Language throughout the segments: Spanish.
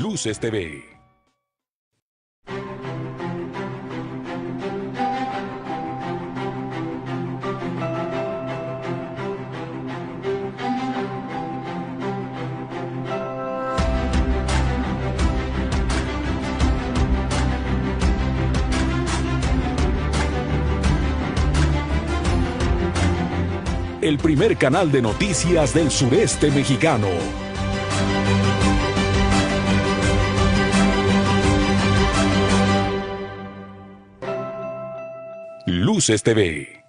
Luces TV. El primer canal de noticias del sureste mexicano. Luces TV.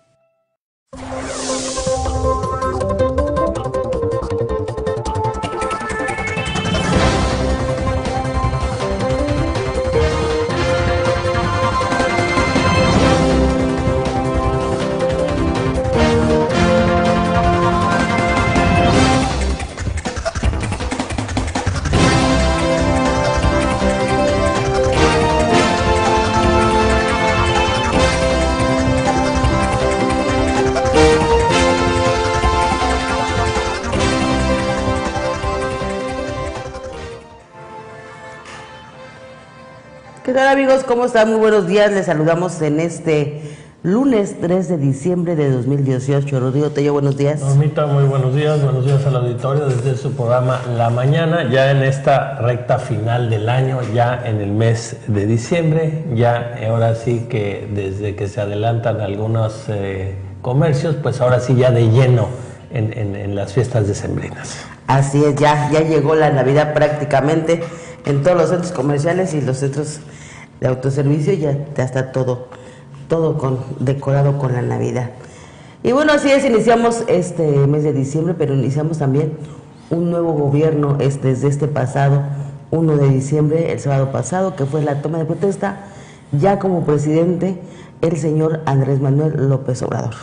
¿Qué tal, amigos? ¿Cómo están? Muy buenos días. Les saludamos en este lunes 3 de diciembre de 2018. Rodrigo Tello, buenos días. Normita, muy buenos días al auditorio desde su programa La Mañana, ya en esta recta final del año, ya en el mes de diciembre, ya ahora sí que desde que se adelantan algunos comercios, pues ahora sí ya de lleno en las fiestas decembrinas. Así es, ya llegó la Navidad prácticamente en todos los centros comerciales y los centros de autoservicio, ya está todo decorado con la Navidad. Y bueno, así es, iniciamos este mes de diciembre, pero iniciamos también un nuevo gobierno desde este pasado 1 de diciembre, el sábado pasado, que fue la toma de protesta, ya como presidente el señor Andrés Manuel López Obrador.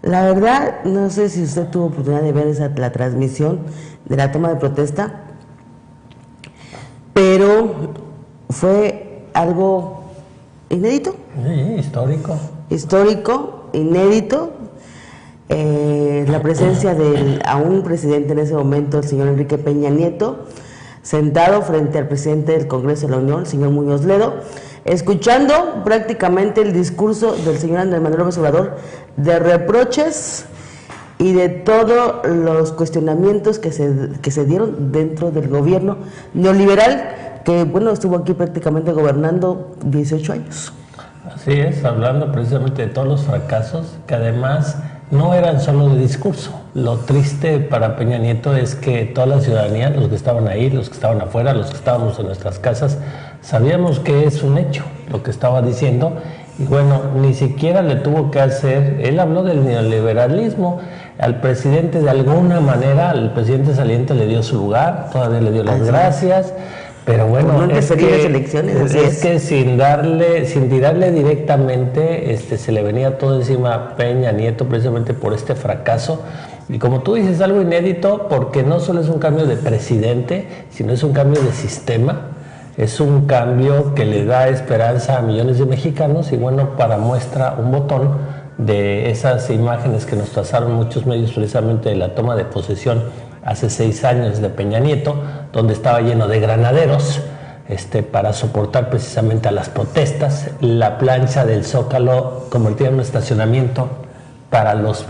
La verdad, no sé si usted tuvo oportunidad de ver la transmisión de la toma de protesta, pero fue algo inédito. Sí, histórico, inédito. La presencia de un presidente en ese momento, el señor Enrique Peña Nieto, sentado frente al presidente del Congreso de la Unión, el señor Muñoz Ledo, escuchando prácticamente el discurso del señor Andrés Manuel López Obrador de reproches y de todos los cuestionamientos que se dieron dentro del gobierno neoliberal, que bueno, estuvo aquí prácticamente gobernando 18 años. Así es, hablando precisamente de todos los fracasos, que además no eran solo de discurso. Lo triste para Peña Nieto es que toda la ciudadanía, los que estaban ahí, los que estaban afuera, los que estábamos en nuestras casas, sabíamos que es un hecho lo que estaba diciendo, y bueno, ni siquiera le tuvo que hacer. Él habló del neoliberalismo. Al presidente, de alguna manera, al presidente saliente le dio su lugar, todavía le dio las gracias, pero bueno, es que sin tirarle directamente, se le venía todo encima a Peña Nieto precisamente por este fracaso. Y como tú dices, algo inédito, porque no solo es un cambio de presidente, sino es un cambio de sistema. Es un cambio que le da esperanza a millones de mexicanos, y bueno, para muestra un botón de esas imágenes que nos trazaron muchos medios precisamente de la toma de posesión hace 6 años de Peña Nieto, donde estaba lleno de granaderos para soportar precisamente a las protestas, la plancha del Zócalo convertida en un estacionamiento para los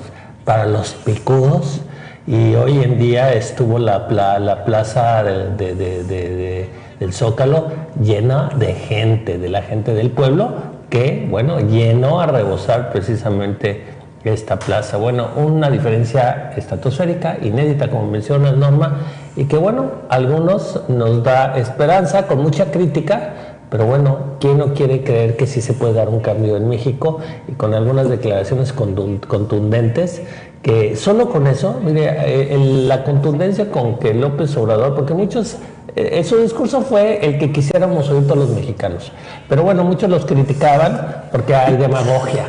picudos, y hoy en día estuvo la plaza del Zócalo llena de gente, de la gente del pueblo, que, bueno, llenó a rebosar precisamente esta plaza. Bueno, una diferencia estratosférica, inédita, como menciona Norma, y que, bueno, a algunos nos da esperanza, con mucha crítica, pero bueno, ¿quién no quiere creer que sí se puede dar un cambio en México? Y con algunas declaraciones contundentes, que solo con eso, mire, la contundencia con que López Obrador, porque muchos, su discurso fue el que quisiéramos oír todos los mexicanos, pero bueno, muchos los criticaban porque hay demagogia.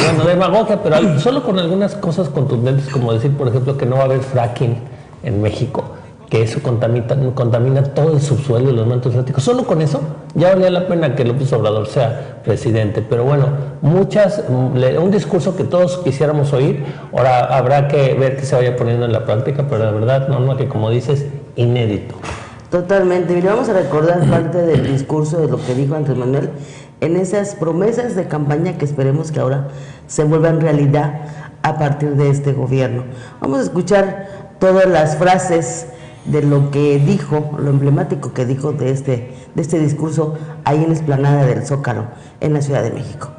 Bueno, demagogia, pero solo con algunas cosas contundentes, como decir, por ejemplo, que no va a haber fracking en México, que eso contamina todo el subsuelo y los mantos freáticos. Solo con eso ya valía la pena que López Obrador sea presidente. Pero bueno, un discurso que todos quisiéramos oír. Ahora habrá que ver que se vaya poniendo en la práctica, pero la verdad, Norma, que como dices, inédito. Totalmente. Mira, vamos a recordar parte del discurso de lo que dijo Andrés Manuel en esas promesas de campaña que esperemos que ahora se vuelvan realidad a partir de este gobierno. Vamos a escuchar todas las frases de lo que dijo, lo emblemático que dijo de este discurso ahí en la explanada del Zócalo, en la Ciudad de México.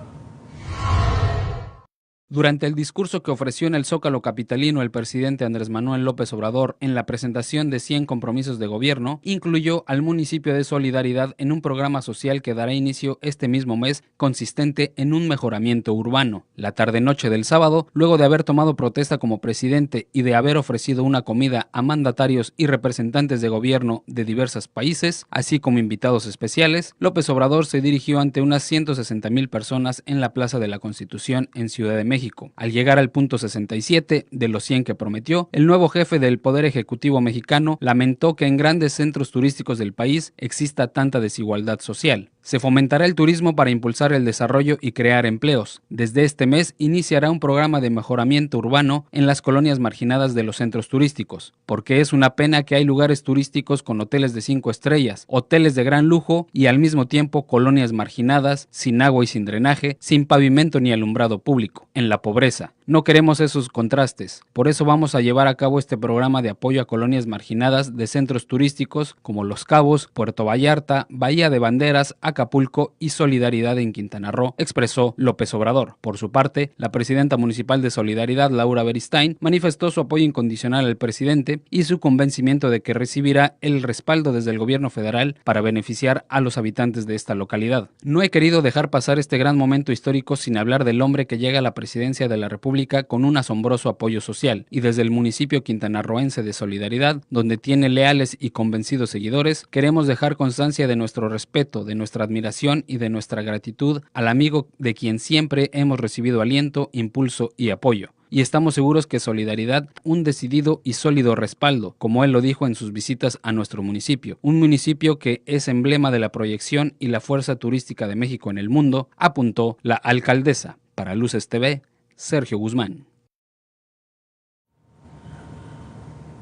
Durante el discurso que ofreció en el Zócalo capitalino el presidente Andrés Manuel López Obrador en la presentación de 100 compromisos de gobierno, incluyó al municipio de Solidaridad en un programa social que dará inicio este mismo mes, consistente en un mejoramiento urbano. La tarde-noche del sábado, luego de haber tomado protesta como presidente y de haber ofrecido una comida a mandatarios y representantes de gobierno de diversos países, así como invitados especiales, López Obrador se dirigió ante unas 160,000 personas en la Plaza de la Constitución en Ciudad de México. Al llegar al punto 67 de los 100 que prometió, el nuevo jefe del Poder Ejecutivo mexicano lamentó que en grandes centros turísticos del país exista tanta desigualdad social. Se fomentará el turismo para impulsar el desarrollo y crear empleos. Desde este mes iniciará un programa de mejoramiento urbano en las colonias marginadas de los centros turísticos, porque es una pena que hay lugares turísticos con hoteles de 5 estrellas, hoteles de gran lujo y al mismo tiempo colonias marginadas, sin agua y sin drenaje, sin pavimento ni alumbrado público, en la pobreza. No queremos esos contrastes, por eso vamos a llevar a cabo este programa de apoyo a colonias marginadas de centros turísticos como Los Cabos, Puerto Vallarta, Bahía de Banderas, Acapulco y Solidaridad en Quintana Roo, expresó López Obrador. Por su parte, la presidenta municipal de Solidaridad, Laura Beristain, manifestó su apoyo incondicional al presidente y su convencimiento de que recibirá el respaldo desde el gobierno federal para beneficiar a los habitantes de esta localidad. No he querido dejar pasar este gran momento histórico sin hablar del hombre que llega a la presidencia de la República con un asombroso apoyo social, y desde el municipio quintanarroense de Solidaridad, donde tiene leales y convencidos seguidores, queremos dejar constancia de nuestro respeto, de nuestra admiración y de nuestra gratitud al amigo de quien siempre hemos recibido aliento, impulso y apoyo. Y estamos seguros que Solidaridad, un decidido y sólido respaldo, como él lo dijo en sus visitas a nuestro municipio, un municipio que es emblema de la proyección y la fuerza turística de México en el mundo, apuntó la alcaldesa. Para Luces TV, Sergio Guzmán.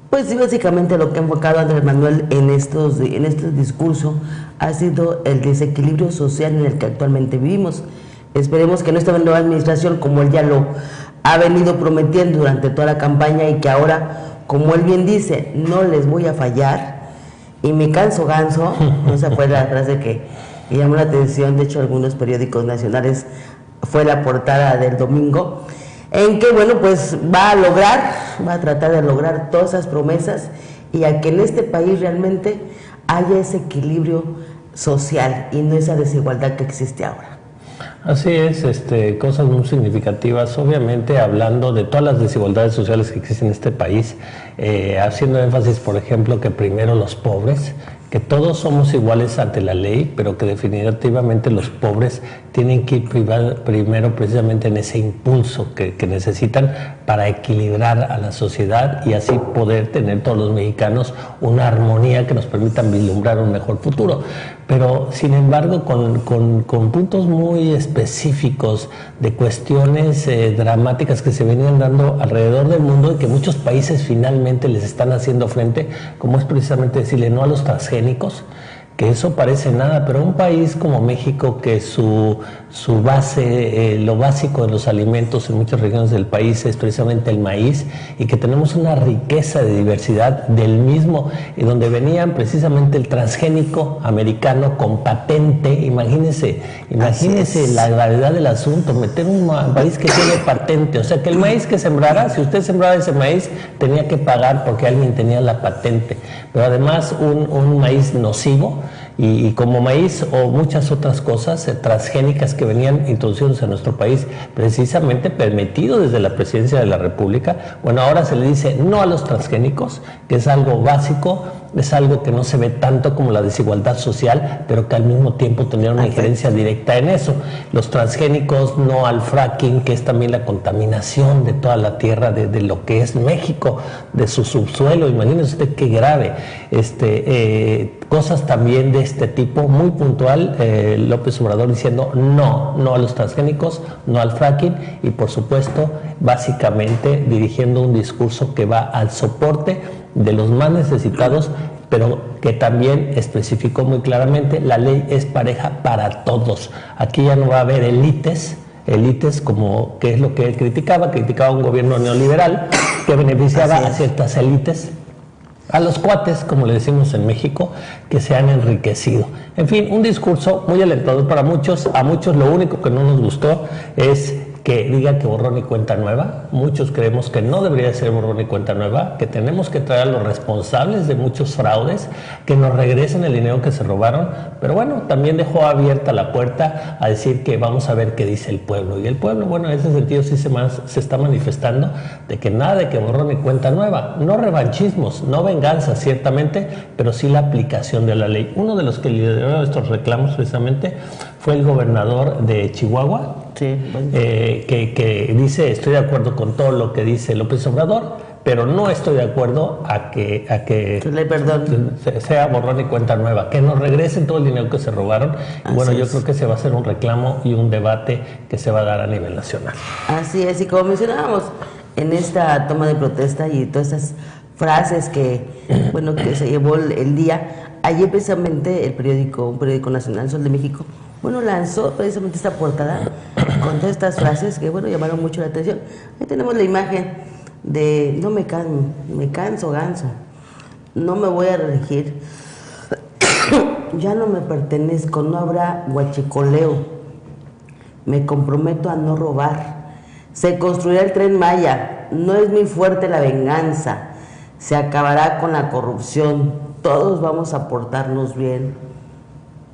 Pues sí, básicamente lo que ha enfocado Andrés Manuel en este discurso ha sido el desequilibrio social en el que actualmente vivimos. Esperemos que en esta nueva administración, como él ya lo ha venido prometiendo durante toda la campaña, y que ahora, como él bien dice, no les voy a fallar y me canso ganso, esa fue la frase que llamó la atención. De hecho, algunos periódicos nacionales fue la portada del domingo, en que, bueno, pues va a tratar de lograr todas esas promesas y a que en este país realmente haya ese equilibrio social y no esa desigualdad que existe ahora. Así es, cosas muy significativas, obviamente hablando de todas las desigualdades sociales que existen en este país, haciendo énfasis, por ejemplo, que primero los pobres, que todos somos iguales ante la ley, pero que definitivamente los pobres tienen que ir primero precisamente en ese impulso que necesitan para equilibrar a la sociedad y así poder tener todos los mexicanos una armonía que nos permita vislumbrar un mejor futuro. Pero sin embargo con puntos muy específicos de cuestiones dramáticas que se venían dando alrededor del mundo y que muchos países finalmente les están haciendo frente, como es precisamente decirle no a los transgénicos, que eso parece nada, pero un país como México, que su base, lo básico de los alimentos en muchas regiones del país es precisamente el maíz, y que tenemos una riqueza de diversidad del mismo, y donde venían precisamente el transgénico americano con patente. Imagínense la gravedad del asunto, meter un país que tiene patente, o sea que el maíz que sembrara, si usted sembraba ese maíz, tenía que pagar porque alguien tenía la patente, pero además un maíz nocivo, y como maíz o muchas otras cosas transgénicas que venían introduciéndose en nuestro país, precisamente permitido desde la Presidencia de la República. Bueno, ahora se le dice no a los transgénicos, que es algo básico, es algo que no se ve tanto como la desigualdad social, pero que al mismo tiempo tendría una injerencia directa en eso. Los transgénicos, no al fracking, que es también la contaminación de toda la tierra, de lo que es México, de su subsuelo. Imagínense usted qué grave. Cosas también de este tipo, muy puntual, López Obrador diciendo no a los transgénicos, no al fracking, y por supuesto, básicamente dirigiendo un discurso que va al soporte de los más necesitados, pero que también especificó muy claramente, la ley es pareja para todos. Aquí ya no va a haber élites como que es lo que él criticaba un gobierno neoliberal que beneficiaba a ciertas élites, a los cuates, como le decimos en México, que se han enriquecido. En fin, un discurso muy alentador para muchos. A muchos lo único que no nos gustó es que diga que borrón y cuenta nueva. Muchos creemos que no debería ser borrón y cuenta nueva, que tenemos que traer a los responsables de muchos fraudes, que nos regresen el dinero que se robaron, pero bueno, también dejó abierta la puerta a decir que vamos a ver qué dice el pueblo. Y el pueblo, bueno, en ese sentido sí se está manifestando de que nada de que borrón y cuenta nueva, no revanchismos, no venganza ciertamente, pero sí la aplicación de la ley. Uno de los que lideró estos reclamos precisamente fue el gobernador de Chihuahua, que dice: estoy de acuerdo con todo lo que dice López Obrador, pero no estoy de acuerdo a que sea borrón y cuenta nueva, que nos regresen todo el dinero que se robaron. Bueno, yo creo que se va a hacer un reclamo y un debate que se va a dar a nivel nacional. Así es, y como mencionábamos en esta toma de protesta y todas esas frases que se llevó el día, ayer precisamente un periódico nacional, Sol de México, lanzó precisamente esta portada con todas estas frases que, llamaron mucho la atención. Ahí tenemos la imagen de: no me canso, ganso, no me voy a reelegir, ya no me pertenezco, no habrá huachicoleo, me comprometo a no robar, se construirá el Tren Maya, no es muy fuerte la venganza, se acabará con la corrupción, todos vamos a portarnos bien.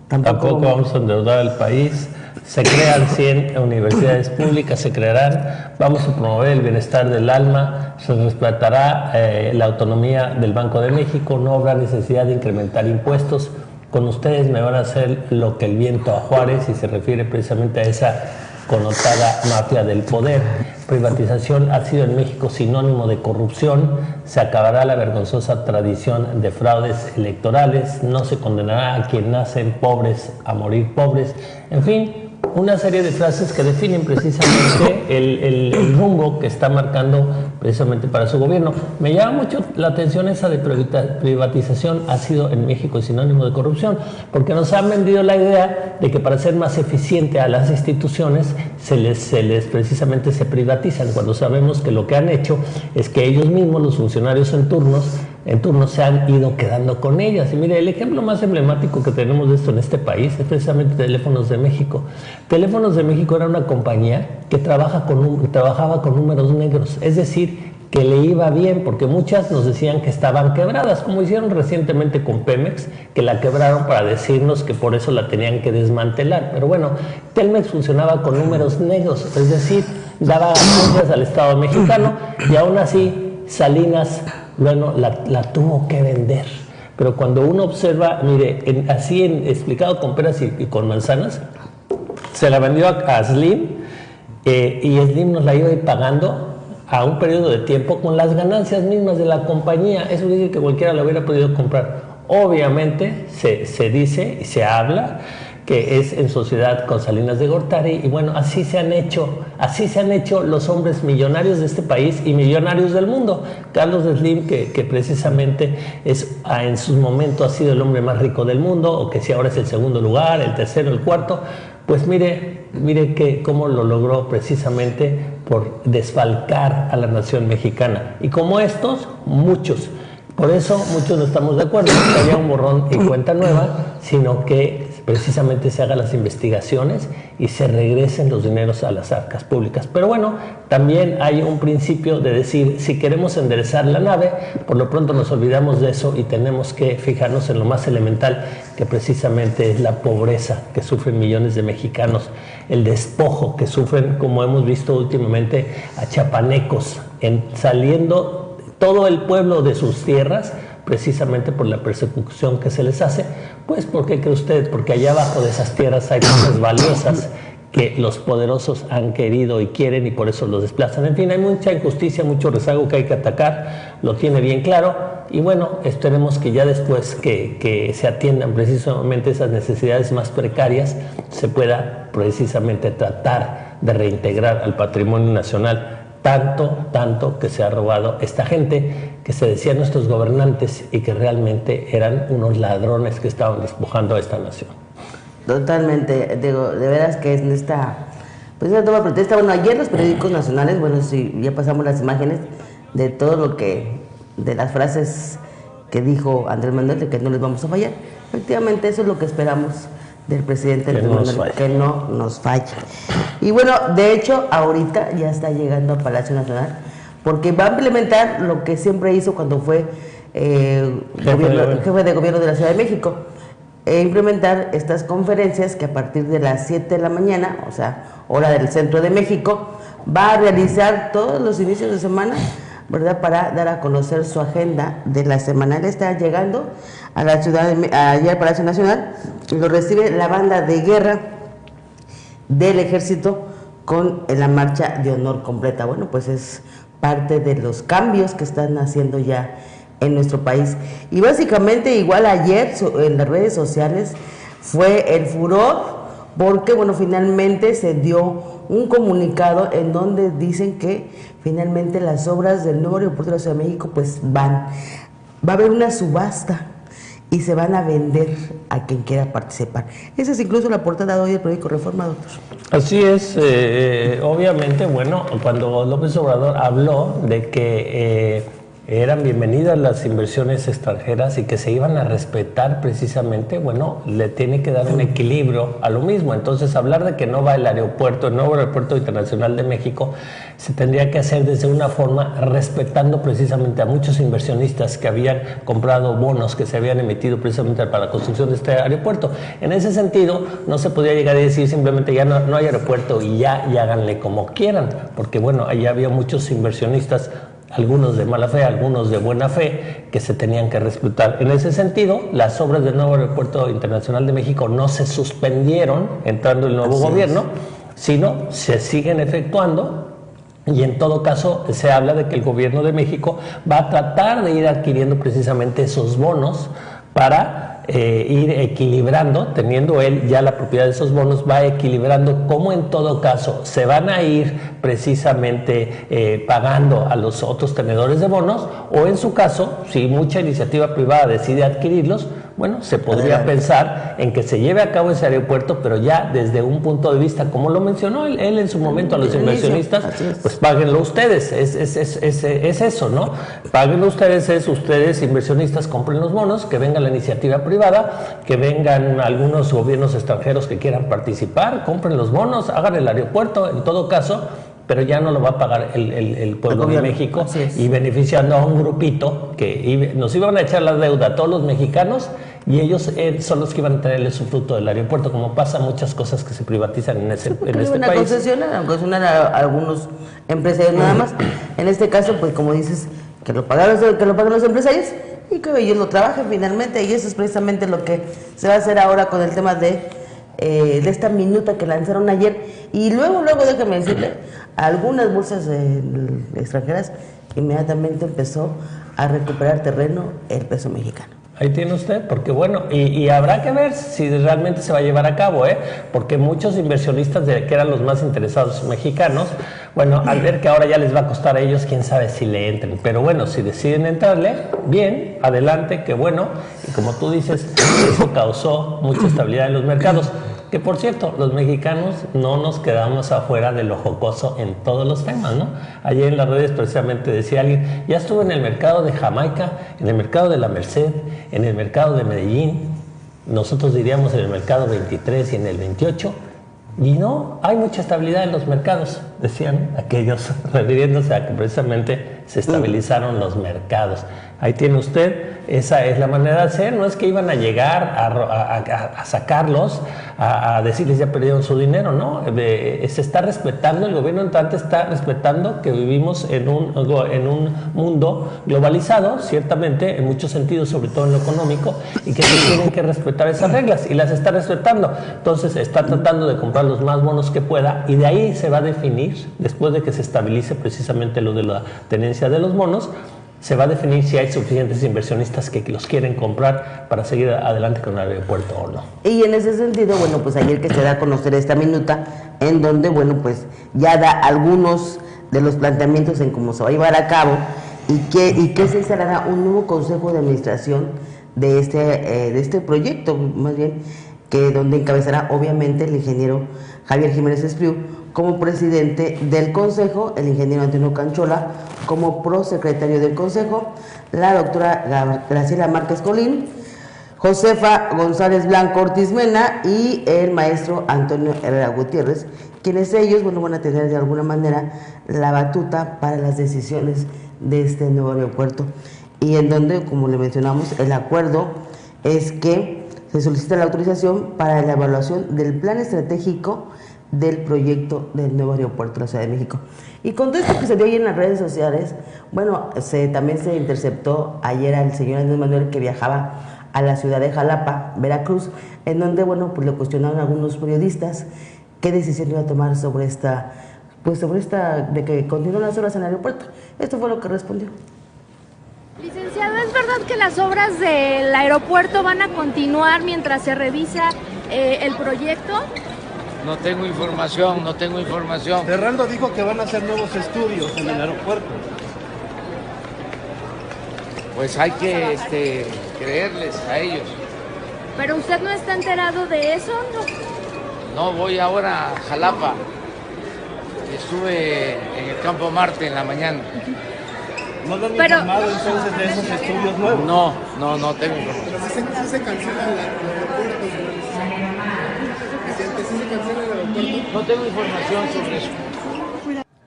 Tampoco vamos a endeudar al país, se crean 100 universidades públicas, se crearán, vamos a promover el bienestar del alma, se respetará la autonomía del Banco de México, no habrá necesidad de incrementar impuestos, con ustedes me van a hacer lo que el viento a Juárez, y se refiere precisamente a esa connotada mafia del poder. Privatización ha sido en México sinónimo de corrupción, se acabará la vergonzosa tradición de fraudes electorales, no se condenará a quien nacen pobres a morir pobres. En fin, una serie de frases que definen precisamente el rumbo que está marcando precisamente para su gobierno. Me llama mucho la atención esa de privatización ha sido en México sinónimo de corrupción, porque nos han vendido la idea de que para ser más eficiente a las instituciones se les precisamente se privatizan, cuando sabemos que lo que han hecho es que ellos mismos, los funcionarios en turnos se han ido quedando con ellas. Y mire, el ejemplo más emblemático que tenemos de esto en este país es precisamente Teléfonos de México. Teléfonos de México era una compañía que trabajaba con números negros, es decir, que le iba bien, porque muchas nos decían que estaban quebradas, como hicieron recientemente con Pemex, que la quebraron para decirnos que por eso la tenían que desmantelar. Pero bueno, Telmex funcionaba con números negros, es decir, daba ganancias al Estado mexicano, y aún así Salinas la tuvo que vender. Pero cuando uno observa, mire, explicado con peras y con manzanas, se la vendió a Slim, y Slim nos la iba a ir pagando a un periodo de tiempo con las ganancias mismas de la compañía. Eso quiere decir que cualquiera la hubiera podido comprar. Obviamente se dice y se habla que es en sociedad con Salinas de Gortari, y bueno, así se han hecho los hombres millonarios de este país y millonarios del mundo. Carlos Slim, que precisamente en sus momentos ha sido el hombre más rico del mundo, o que si ahora es el segundo lugar, el tercero, el cuarto, pues mire cómo lo logró precisamente por desfalcar a la nación mexicana. Y como estos, muchos. Por eso muchos no estamos de acuerdo en que haya un borrón y cuenta nueva, sino que precisamente se hagan las investigaciones y se regresen los dineros a las arcas públicas. Pero bueno, también hay un principio de decir, si queremos enderezar la nave, por lo pronto nos olvidamos de eso y tenemos que fijarnos en lo más elemental, que precisamente es la pobreza que sufren millones de mexicanos, el despojo que sufren, como hemos visto últimamente, a chapanecos, saliendo todo el pueblo de sus tierras, precisamente por la persecución que se les hace. Pues, ¿por qué cree usted? Porque allá abajo de esas tierras hay cosas valiosas que los poderosos han querido y quieren, y por eso los desplazan. En fin, hay mucha injusticia, mucho rezago que hay que atacar, lo tiene bien claro, y bueno, esperemos que ya después que se atiendan precisamente esas necesidades más precarias, se pueda precisamente tratar de reintegrar al patrimonio nacional tanto que se ha robado esta gente que se decían nuestros gobernantes y que realmente eran unos ladrones que estaban despojando a esta nación. Totalmente, digo, de veras que en esta, pues esta toma de protesta, bueno, ayer los periódicos nacionales, bueno, sí, ya pasamos las imágenes de todo lo que, de las frases que dijo Andrés Manuel, de que no les vamos a fallar. Efectivamente, eso es lo que esperamos del presidente Andrés Manuel, que no nos falle. Y bueno, de hecho, ahorita ya está llegando a Palacio Nacional, porque va a implementar lo que siempre hizo cuando fue jefe de gobierno de la Ciudad de México, implementar estas conferencias que a partir de las 7 de la mañana, o sea, hora del centro de México, va a realizar todos los inicios de semana, ¿verdad?, para dar a conocer su agenda de la semana. Él está llegando a la ciudad, allá al Palacio Nacional, y lo recibe la banda de guerra del ejército con la marcha de honor completa. Bueno, pues es parte de los cambios que están haciendo ya en nuestro país. Y básicamente igual ayer en las redes sociales fue el furor, porque bueno, finalmente se dio un comunicado en donde dicen que finalmente las obras del nuevo aeropuerto de la Ciudad de México pues va a haber una subasta y se van a vender a quien quiera participar. Esa es incluso la portada de hoy del periódico Reforma, doctor. Así es, obviamente, bueno, cuando López Obrador habló de que eran bienvenidas las inversiones extranjeras y que se iban a respetar precisamente, bueno, le tiene que dar un equilibrio a lo mismo. Entonces, hablar de que no va el aeropuerto, el nuevo aeropuerto internacional de México, se tendría que hacer desde una forma respetando precisamente a muchos inversionistas que habían comprado bonos que se habían emitido precisamente para la construcción de este aeropuerto. En ese sentido, no se podía llegar a decir simplemente ya no hay aeropuerto y háganle como quieran, porque bueno, allá había muchos inversionistas, algunos de mala fe, algunos de buena fe, que se tenían que respetar. En ese sentido, las obras del nuevo aeropuerto internacional de México no se suspendieron entrando el nuevo gobierno, sino se siguen efectuando. Y en todo caso se habla de que el gobierno de México va a tratar de ir adquiriendo precisamente esos bonos para ir equilibrando, teniendo él ya la propiedad de esos bonos, va equilibrando cómo en todo caso se van a ir precisamente pagando a los otros tenedores de bonos, o en su caso, si mucha iniciativa privada decide adquirirlos, bueno, se podría pensar en que se lleve a cabo ese aeropuerto, pero ya desde un punto de vista, como lo mencionó él en su momento a los inversionistas, pues páguenlo ustedes, es eso, ¿no? Páguenlo ustedes, ustedes inversionistas compren los bonos, que venga la iniciativa privada, que vengan algunos gobiernos extranjeros que quieran participar, compren los bonos, hagan el aeropuerto, en todo caso, pero ya no lo va a pagar el pueblo de México, y beneficiando a un grupito que nos iban a echar la deuda a todos los mexicanos, y ellos son los que iban a tener el usufructo del aeropuerto, como pasa muchas cosas que se privatizan en este país. Una concesión a algunos empresarios nada más. En este caso, pues como dices, que lo paguen los empresarios y que ellos lo trabajen finalmente, y eso es precisamente lo que se va a hacer ahora con el tema de esta minuta que lanzaron ayer. Y luego déjame decirle, algunas bolsas extranjeras inmediatamente empezó a recuperar terreno el peso mexicano. Ahí tiene usted, porque bueno, y habrá que ver si realmente se va a llevar a cabo, porque muchos inversionistas que eran los más interesados mexicanos, bueno, al ver que ahora ya les va a costar a ellos, quién sabe si le entren, pero bueno, si deciden entrarle, bien, adelante, que bueno, y como tú dices, eso causó mucha estabilidad en los mercados. Que por cierto, los mexicanos no nos quedamos afuera de lo jocoso en todos los temas, ¿no? Ayer en las redes precisamente decía alguien, ya estuve en el mercado de Jamaica, en el mercado de la Merced, en el mercado de Medellín, nosotros diríamos en el mercado 23 y en el 28, y no, hay mucha estabilidad en los mercados, decían aquellos, refiriéndose a que precisamente se estabilizaron los mercados. Ahí tiene usted, esa es la manera de hacer, no es que iban a llegar a sacarlos, a decirles ya perdieron su dinero, no, se está respetando, el gobierno entrante está respetando que vivimos en un mundo globalizado, ciertamente, en muchos sentidos, sobre todo en lo económico, y que se tienen que respetar esas reglas, y las está respetando. Entonces está tratando de comprar los más bonos que pueda, y de ahí se va a definir, después de que se estabilice precisamente lo de la tenencia de los bonos, se va a definir si hay suficientes inversionistas que los quieren comprar para seguir adelante con el aeropuerto o no. Y en ese sentido, bueno, pues ayer que se da a conocer esta minuta, en donde, bueno, pues ya da algunos de los planteamientos en cómo se va a llevar a cabo y que se instalará un nuevo consejo de administración de este proyecto, más bien, que donde encabezará obviamente el ingeniero Javier Jiménez Espriu como presidente del consejo, el ingeniero Antonio Canchola como prosecretario del consejo, la doctora Graciela Márquez Colín, Josefa González Blanco Ortiz Mena y el maestro Antonio Herrera Gutiérrez, quienes ellos, bueno, van a tener de alguna manera la batuta para las decisiones de este nuevo aeropuerto, y en donde, como le mencionamos, el acuerdo es que se solicita la autorización para la evaluación del plan estratégico del proyecto del nuevo aeropuerto de la Ciudad de México. Y con todo esto que se dio ahí en las redes sociales, bueno, también se interceptó ayer al señor Andrés Manuel, que viajaba a la ciudad de Jalapa, Veracruz, en donde, bueno, pues le cuestionaron a algunos periodistas qué decisión iba a tomar sobre esta, de que continúen las obras en el aeropuerto. Esto fue lo que respondió. Licenciado, ¿es verdad que las obras del aeropuerto van a continuar mientras se revisa el proyecto? No tengo información. Ferrando dijo que van a hacer nuevos estudios en el aeropuerto. Pues hay que creerles a ellos. ¿Pero usted no está enterado de eso? No, voy ahora a Jalapa. Estuve en el Campo Marte en la mañana. ¿No lo han informado entonces de esos estudios nuevos? No tengo información. ¿Sí se cancela el aeropuerto? ¿Sí se cancela el aeropuerto? No tengo información sobre eso.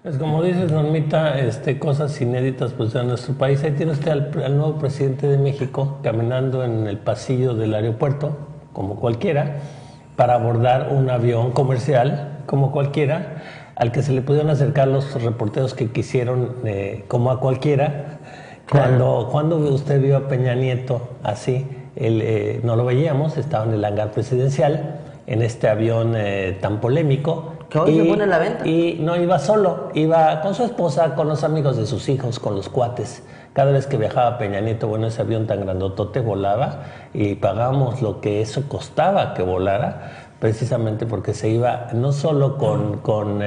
Pues como dices, Normita, cosas inéditas pues en nuestro país. Ahí tiene usted al nuevo presidente de México caminando en el pasillo del aeropuerto, como cualquiera, para abordar un avión comercial, como cualquiera, al que se le pudieron acercar los reporteros que quisieron, como a cualquiera. Cuando usted vio a Peña Nieto así, no lo veíamos, estaba en el hangar presidencial, en este avión tan polémico. Que hoy se pone a la venta. Y no iba solo, iba con su esposa, con los amigos de sus hijos, con los cuates. Cada vez que viajaba Peña Nieto, bueno, ese avión tan grandotote volaba y pagamos lo que eso costaba que volara, precisamente porque se iba no solo con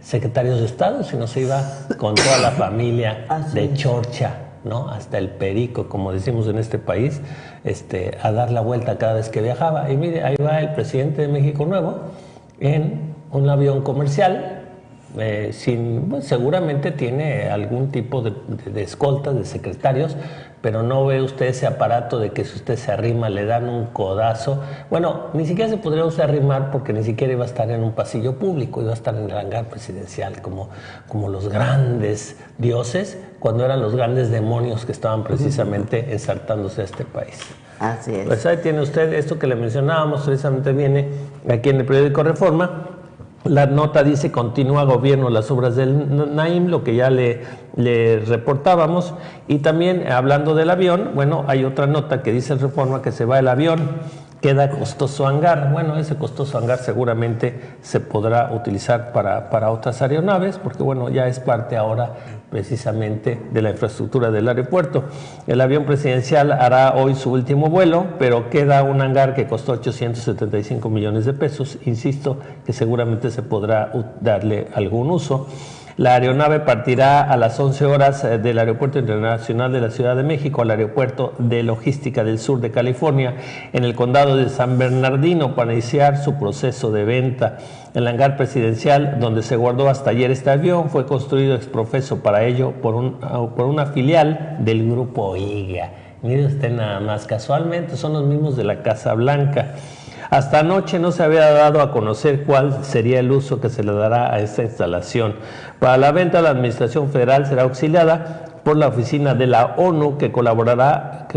secretarios de Estado, sino se iba con toda la familia de Chorcha, ¿no? Hasta el perico, como decimos en este país, a dar la vuelta cada vez que viajaba. Y mire, ahí va el presidente de México nuevo en un avión comercial, seguramente tiene algún tipo de escolta, de secretarios, pero no ve usted ese aparato de que si usted se arrima le dan un codazo. Bueno, ni siquiera se podría usted arrimar porque ni siquiera iba a estar en un pasillo público, iba a estar en el hangar presidencial, como los grandes dioses, cuando eran los grandes demonios que estaban precisamente ensartándose a este país. Así es. Pues ahí tiene usted esto que le mencionábamos, precisamente viene aquí en el periódico Reforma. La nota dice: continúa gobierno las obras del Naim, lo que ya le reportábamos. Y también hablando del avión, bueno, hay otra nota que dice el Reforma que se va el avión, queda costoso hangar. Bueno, ese costoso hangar seguramente se podrá utilizar para otras aeronaves, porque bueno, ya es parte ahora precisamente de la infraestructura del aeropuerto. El avión presidencial hará hoy su último vuelo, pero queda un hangar que costó 875 millones de pesos. Insisto que seguramente se podrá darle algún uso. La aeronave partirá a las 11 horas del Aeropuerto Internacional de la Ciudad de México al Aeropuerto de Logística del Sur de California, en el condado de San Bernardino, para iniciar su proceso de venta. El hangar presidencial, donde se guardó hasta ayer este avión, fue construido ex profeso para ello por una filial del Grupo IGA. Mire usted nada más, casualmente son los mismos de la Casa Blanca. Hasta anoche no se había dado a conocer cuál sería el uso que se le dará a esta instalación. Para la venta, la Administración Federal será auxiliada por la Oficina de la ONU, que colabora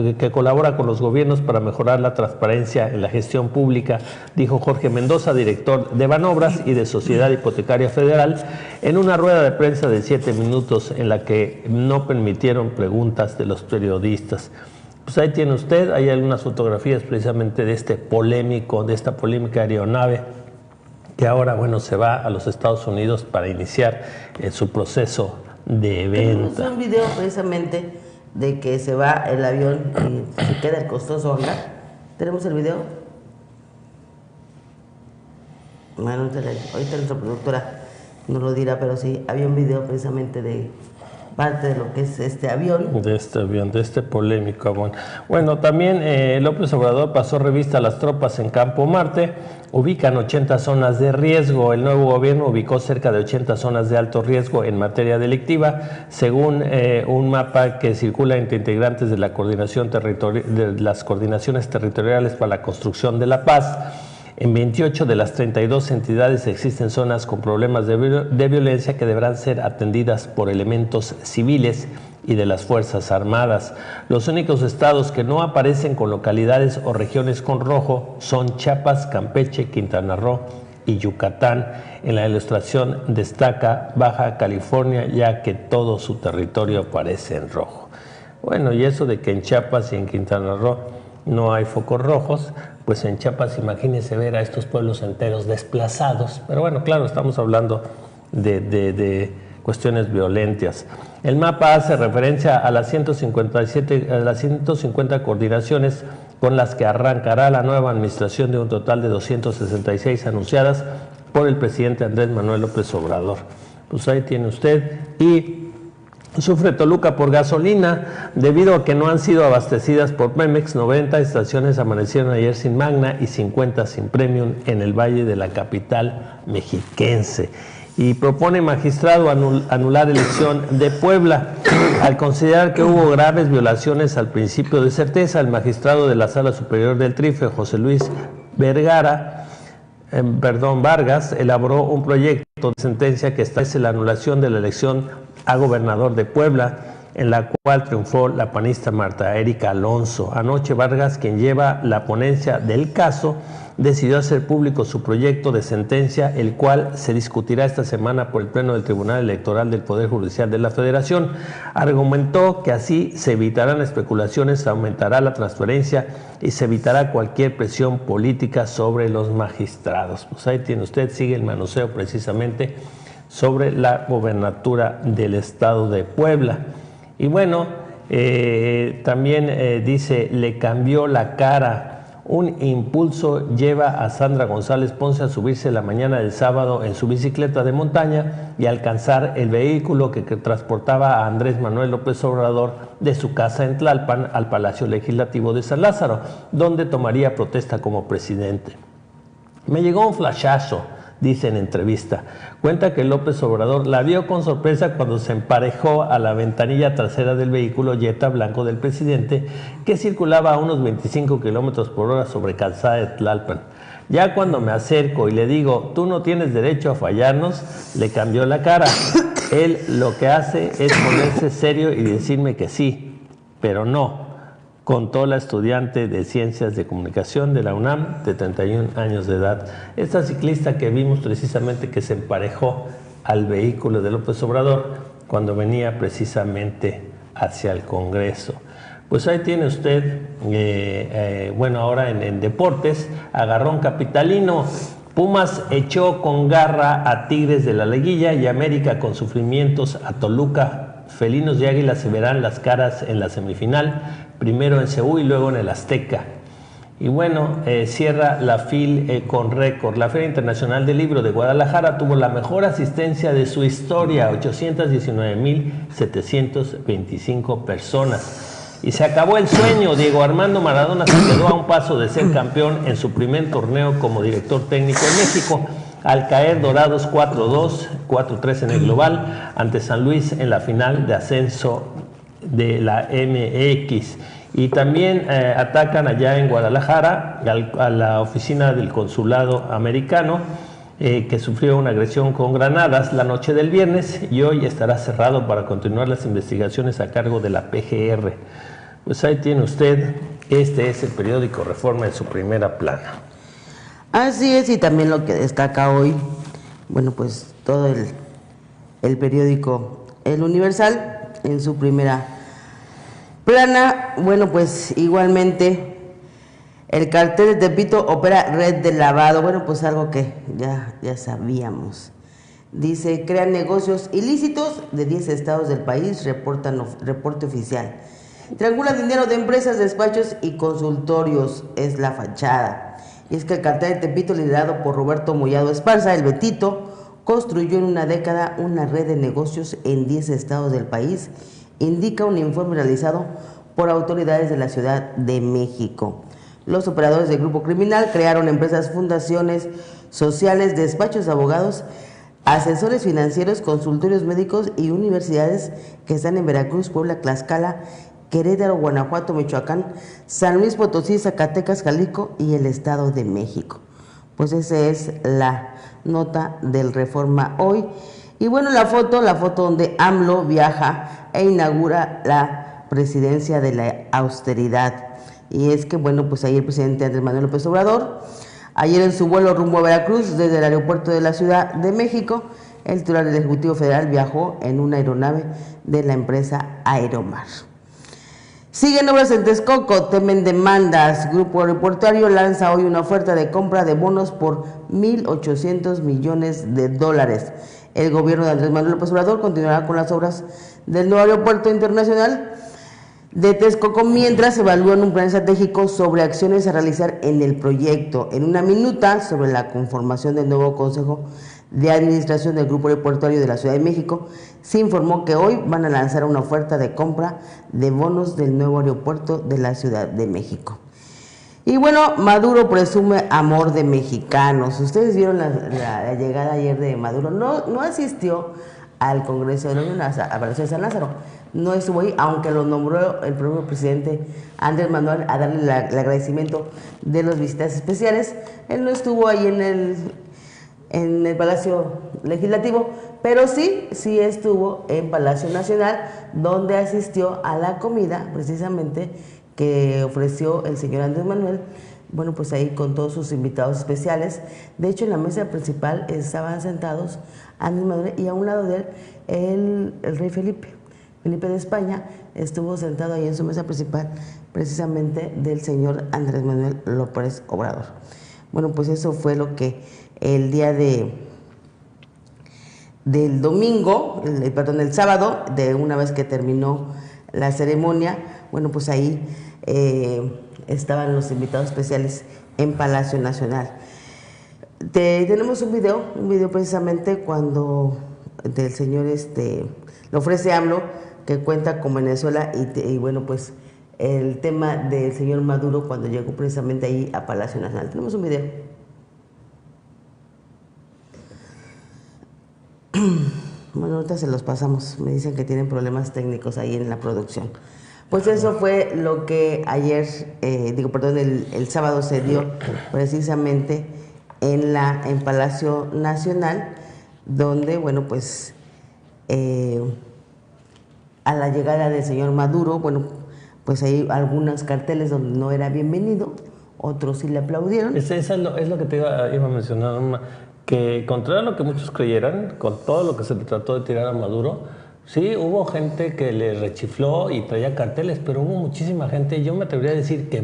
con los gobiernos para mejorar la transparencia en la gestión pública, dijo Jorge Mendoza, director de Banobras y de Sociedad Hipotecaria Federal, en una rueda de prensa de 7 minutos en la que no permitieron preguntas de los periodistas. Pues ahí tiene usted, hay algunas fotografías precisamente de esta polémica aeronave que ahora, bueno, se va a los Estados Unidos para iniciar su proceso de venta. Tenemos un video precisamente de que se va el avión y se queda el costoso hangar. ¿Tenemos el video? Bueno, ahorita nuestra productora no lo dirá, pero sí, había un video precisamente de parte de lo que es este avión. De este polémico avión. Bueno, también López Obrador pasó revista a las tropas en Campo Marte, ubican 80 zonas de riesgo. El nuevo gobierno ubicó cerca de 80 zonas de alto riesgo en materia delictiva, según un mapa que circula entre integrantes de la coordinación de las coordinaciones territoriales para la construcción de la paz. En 28 de las 32 entidades existen zonas con problemas de violencia que deberán ser atendidas por elementos civiles y de las Fuerzas Armadas. Los únicos estados que no aparecen con localidades o regiones con rojo son Chiapas, Campeche, Quintana Roo y Yucatán. En la ilustración destaca Baja California, ya que todo su territorio aparece en rojo. Bueno, y eso de que en Chiapas y en Quintana Roo no hay focos rojos, pues en Chiapas imagínense ver a estos pueblos enteros desplazados. Pero bueno, claro, estamos hablando de cuestiones violentas. El mapa hace referencia a las 150 coordinaciones con las que arrancará la nueva administración, de un total de 266 anunciadas por el presidente Andrés Manuel López Obrador. Pues ahí tiene usted. Y sufre Toluca por gasolina debido a que no han sido abastecidas por Pemex. 90 estaciones amanecieron ayer sin magna y 50 sin premium en el valle de la capital mexiquense. Y propone magistrado anular elección de Puebla. Al considerar que hubo graves violaciones al principio de certeza, el magistrado de la Sala Superior del Trife, José Luis Vargas, elaboró un proyecto de sentencia que establece la anulación de la elección a gobernador de Puebla, en la cual triunfó la panista Marta Erika Alonso. Anoche Vargas, quien lleva la ponencia del caso, decidió hacer público su proyecto de sentencia, el cual se discutirá esta semana por el Pleno del Tribunal Electoral del Poder Judicial de la Federación. Argumentó que así se evitarán especulaciones, se aumentará la transparencia y se evitará cualquier presión política sobre los magistrados. Pues ahí tiene usted, sigue el manoseo precisamente sobre la gobernatura del estado de Puebla. Y bueno, también dice, le cambió la cara. Un impulso lleva a Sandra González Ponce a subirse la mañana del sábado en su bicicleta de montaña y alcanzar el vehículo que transportaba a Andrés Manuel López Obrador de su casa en Tlalpan al Palacio Legislativo de San Lázaro, donde tomaría protesta como presidente. Me llegó un flashazo, dice en entrevista. Cuenta que López Obrador la vio con sorpresa cuando se emparejó a la ventanilla trasera del vehículo Jetta blanco del presidente, que circulaba a unos 25 kilómetros por hora sobre calzada de Tlalpan. Ya cuando me acerco y le digo, tú no tienes derecho a fallarnos, le cambió la cara. Él lo que hace es ponerse serio y decirme que sí, pero no, contó la estudiante de Ciencias de Comunicación de la UNAM de 31 años de edad. Esta ciclista que vimos precisamente que se emparejó al vehículo de López Obrador cuando venía precisamente hacia el Congreso. Pues ahí tiene usted, bueno, ahora en deportes, agarrón capitalino. Pumas echó con garra a Tigres de la Liguilla y América con sufrimientos a Toluca. Felinos y Águilas se verán las caras en la semifinal, primero en Seúl y luego en el Azteca. Y bueno, cierra la FIL con récord. La Feria Internacional del Libro de Guadalajara tuvo la mejor asistencia de su historia, 819,725 personas. Y se acabó el sueño. Diego Armando Maradona se quedó a un paso de ser campeón en su primer torneo como director técnico en México, al caer Dorados 4-2, 4-3 en el global, ante San Luis en la final de ascenso de la MX. Y también atacan allá en Guadalajara a la oficina del consulado americano, que sufrió una agresión con granadas la noche del viernes y hoy estará cerrado para continuar las investigaciones a cargo de la PGR. Pues ahí tiene usted, este es el periódico Reforma en su primera plana. Así es, y también lo que destaca hoy, bueno, pues todo el periódico El Universal en su primera plana. Bueno, pues igualmente el cartel de Tepito opera red de lavado. Bueno, pues algo que ya sabíamos. Dice, crean negocios ilícitos de 10 estados del país, reporte oficial. Triangula dinero de empresas, despachos y consultorios, es la fachada. Y es que el cartel de Tepito, liderado por Roberto Mollado Esparza, el Betito, construyó en una década una red de negocios en 10 estados del país, indica un informe realizado por autoridades de la Ciudad de México. Los operadores del grupo criminal crearon empresas, fundaciones sociales, despachos de abogados, asesores financieros, consultorios médicos y universidades que están en Veracruz, Puebla, Tlaxcala, Querétaro, Guanajuato, Michoacán, San Luis Potosí, Zacatecas, Jalisco y el Estado de México. Pues esa es la nota del Reforma hoy. Y bueno, la foto donde AMLO viaja e inaugura la presidencia de la austeridad. Y es que, bueno, pues ahí el presidente Andrés Manuel López Obrador, ayer en su vuelo rumbo a Veracruz, desde el aeropuerto de la Ciudad de México, el titular del Ejecutivo Federal viajó en una aeronave de la empresa Aeromar. Siguen obras en Texcoco, temen demandas. Grupo Aeroportuario lanza hoy una oferta de compra de bonos por 1.800 millones de dólares. El gobierno de Andrés Manuel López Obrador continuará con las obras del nuevo aeropuerto internacional de Texcoco mientras evalúan un plan estratégico sobre acciones a realizar en el proyecto. En una minuta sobre la conformación del nuevo Consejo de Administración del Grupo Aeroportuario de la Ciudad de México, se informó que hoy van a lanzar una oferta de compra de bonos del nuevo aeropuerto de la Ciudad de México. Y bueno, Maduro presume amor de mexicanos. Ustedes vieron la llegada ayer de Maduro. No asistió al Congreso de la Unión, a Palacio de San Lázaro. No estuvo ahí, aunque lo nombró el propio presidente Andrés Manuel a darle el agradecimiento de los visitas especiales. Él no estuvo ahí en el Palacio Legislativo, pero sí estuvo en Palacio Nacional, donde asistió a la comida, precisamente, que ofreció el señor Andrés Manuel, bueno, pues ahí con todos sus invitados especiales. De hecho, en la mesa principal estaban sentados Andrés Manuel y a un lado de él el rey Felipe de España, estuvo sentado ahí en su mesa principal, precisamente del señor Andrés Manuel López Obrador. Bueno, pues eso fue lo que el día del domingo, el sábado, de una vez que terminó la ceremonia, bueno, pues ahí estaban los invitados especiales en Palacio Nacional. Tenemos un video precisamente cuando del señor lo ofrece AMLO, que cuenta con Venezuela y bueno, pues el tema del señor Maduro cuando llegó precisamente ahí a Palacio Nacional. Tenemos un video. Bueno, ahorita se los pasamos. Me dicen que tienen problemas técnicos ahí en la producción. Pues eso fue lo que ayer, el sábado se dio precisamente en Palacio Nacional, donde, bueno, pues a la llegada del señor Maduro, bueno, pues hay algunos carteles donde no era bienvenido, otros sí le aplaudieron. Eso es lo que te iba a mencionar, Norma, que contrario a lo que muchos creyeran, con todo lo que se le trató de tirar a Maduro, sí, hubo gente que le rechifló y traía carteles, pero hubo muchísima gente, yo me atrevería a decir que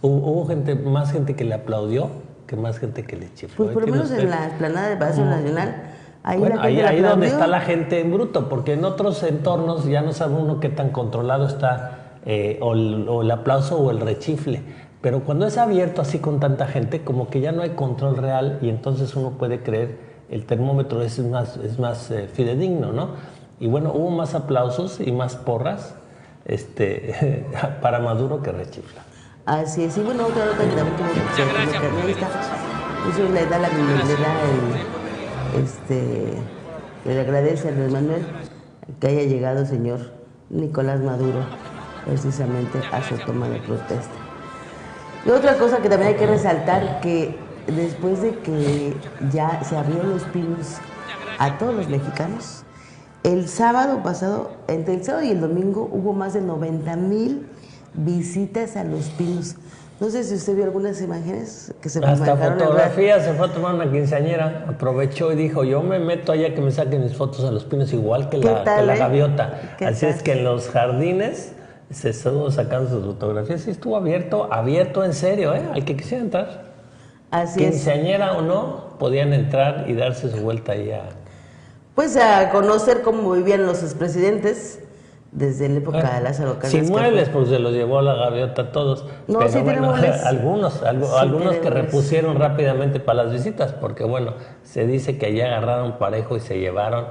hubo más gente que le aplaudió que más gente que le chifló. Pues por lo menos en la explanada del Palacio Nacional, ahí donde está la gente en bruto, porque en otros entornos ya no sabe uno qué tan controlado está o el aplauso o el rechifle. Pero cuando es abierto así con tanta gente, como que ya no hay control real y entonces uno puede creer, el termómetro es más fidedigno, ¿no? Y bueno, hubo más aplausos y más porras para Maduro que rechifla. Así es, y bueno, otra nota que también eso le da la bienvenida, le agradece a Andrés Manuel que haya llegado el señor Nicolás Maduro precisamente a su toma de protesta. Y otra cosa que también hay que resaltar, que después de que ya se abrió Los Pinos a todos los mexicanos, el sábado pasado, entre el sábado y el domingo, hubo más de 90,000 visitas a Los Pinos. No sé si usted vio algunas imágenes que se hasta fotografías, se fue a tomar una quinceañera, aprovechó y dijo, yo me meto allá que me saquen mis fotos a Los Pinos igual que la gaviota. Así es que en los jardines se estuvo sacando sus fotografías y estuvo abierto en serio, al que quisiera entrar. Así es. Quinceañera o no, podían entrar y darse su vuelta allá. Pues a conocer cómo vivían los expresidentes desde la época de Lázaro Cárdenas. Sin muebles, porque se los llevó la gaviota todos. No, pero sí bueno, muebles. algunos Sí que repusieron rápidamente para las visitas, porque bueno, se dice que allí agarraron parejo y se llevaron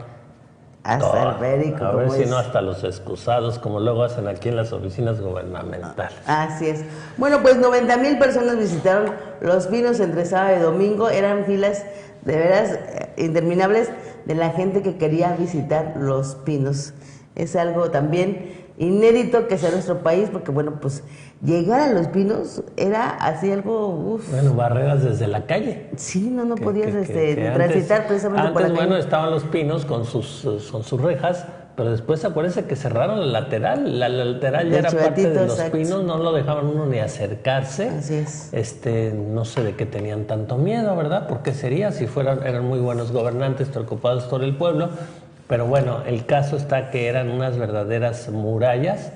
hasta todo. el médico. A ver si no hasta los excusados, como luego hacen aquí en las oficinas gubernamentales. Así es. Bueno, pues 90,000 personas visitaron Los Pinos entre sábado y domingo. Eran filas de veras interminables de la gente que quería visitar Los Pinos. Es algo también inédito que sea nuestro país, porque bueno, pues llegar a Los Pinos era así algo, Bueno, barreras desde la calle. Sí, no podías que transitar precisamente por la calle. Bueno, estaban Los Pinos con sus rejas, pero después acuérdense que cerraron la lateral. La lateral ya era parte de Los Pinos, no lo dejaban uno ni acercarse. Así es. No sé de qué tenían tanto miedo, ¿verdad? ¿Por qué sería? Si eran muy buenos gobernantes, preocupados por el pueblo. Pero bueno, el caso está que eran unas verdaderas murallas,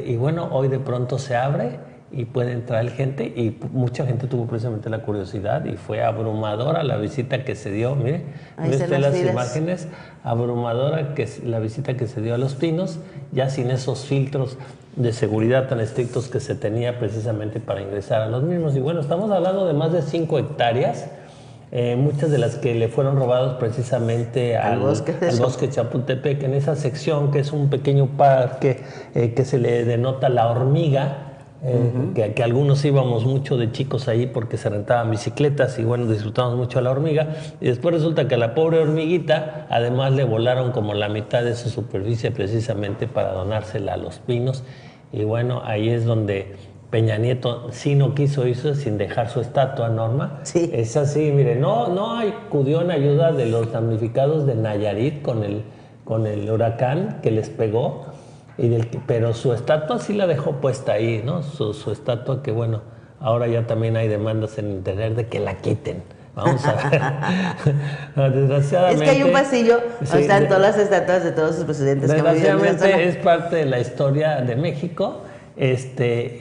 y bueno, hoy de pronto se abre y puede entrar gente, y mucha gente tuvo precisamente la curiosidad, y fue abrumadora la visita que se dio, mire usted las imágenes, abrumadora la visita que se dio a Los Pinos, ya sin esos filtros de seguridad tan estrictos que se tenía precisamente para ingresar a los mismos. Y bueno, estamos hablando de más de 5 hectáreas, muchas de las que le fueron robadas precisamente al bosque Chapultepec, en esa sección que es un pequeño parque que se le denota La Hormiga, que algunos íbamos mucho de chicos ahí porque se rentaban bicicletas y bueno, disfrutamos mucho a La Hormiga, y después resulta que a la pobre hormiguita además le volaron como la mitad de su superficie precisamente para donársela a Los Pinos, y bueno, ahí es donde Peña Nieto sí no quiso irse sin dejar su estatua, Norma. Sí. Es así, mire, no acudió en ayuda de los damnificados de Nayarit con el huracán que les pegó, pero su estatua sí la dejó puesta ahí, ¿no? Su estatua que, bueno, ahora ya también hay demandas en internet de que la quiten. Vamos a ver. Desgraciadamente. Es que hay un pasillo donde están todas las estatuas de todos sus presidentes. Desgraciadamente es parte de la historia de México.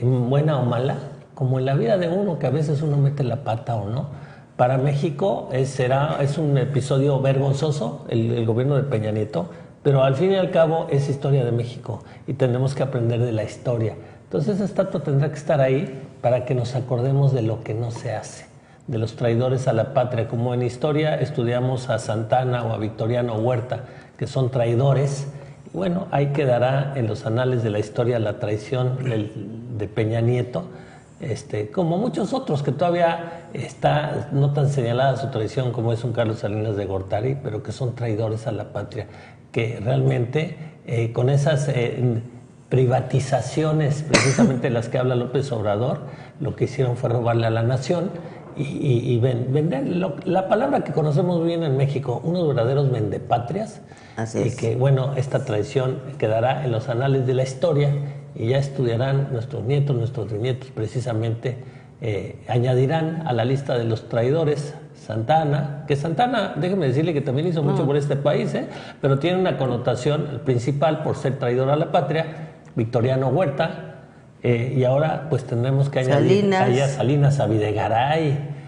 Buena o mala, como en la vida de uno, que a veces uno mete la pata o no. Para México es un episodio vergonzoso, el gobierno de Peña Nieto, pero al fin y al cabo es historia de México y tenemos que aprender de la historia. Entonces esa estatua tendrá que estar ahí para que nos acordemos de lo que no se hace, de los traidores a la patria, como en historia estudiamos a Santana o a Victoriano Huerta, que son traidores. Bueno, ahí quedará en los anales de la historia la traición de Peña Nieto, como muchos otros que todavía está no tan señalada su traición como es un Carlos Salinas de Gortari, pero que son traidores a la patria, que realmente con esas privatizaciones, precisamente las que habla López Obrador, lo que hicieron fue robarle a la nación y vender la palabra que conocemos bien en México, unos verdaderos vendepatrias. Así es. Y que, bueno, esta traición quedará en los anales de la historia y ya estudiarán nuestros nietos, nuestros bisnietos, precisamente añadirán a la lista de los traidores Santana, que Santana, déjeme decirle que también hizo mucho por este país, pero tiene una connotación principal por ser traidor a la patria, Victoriano Huerta, y ahora pues tendremos que añadir a Salinas, a Videgaray,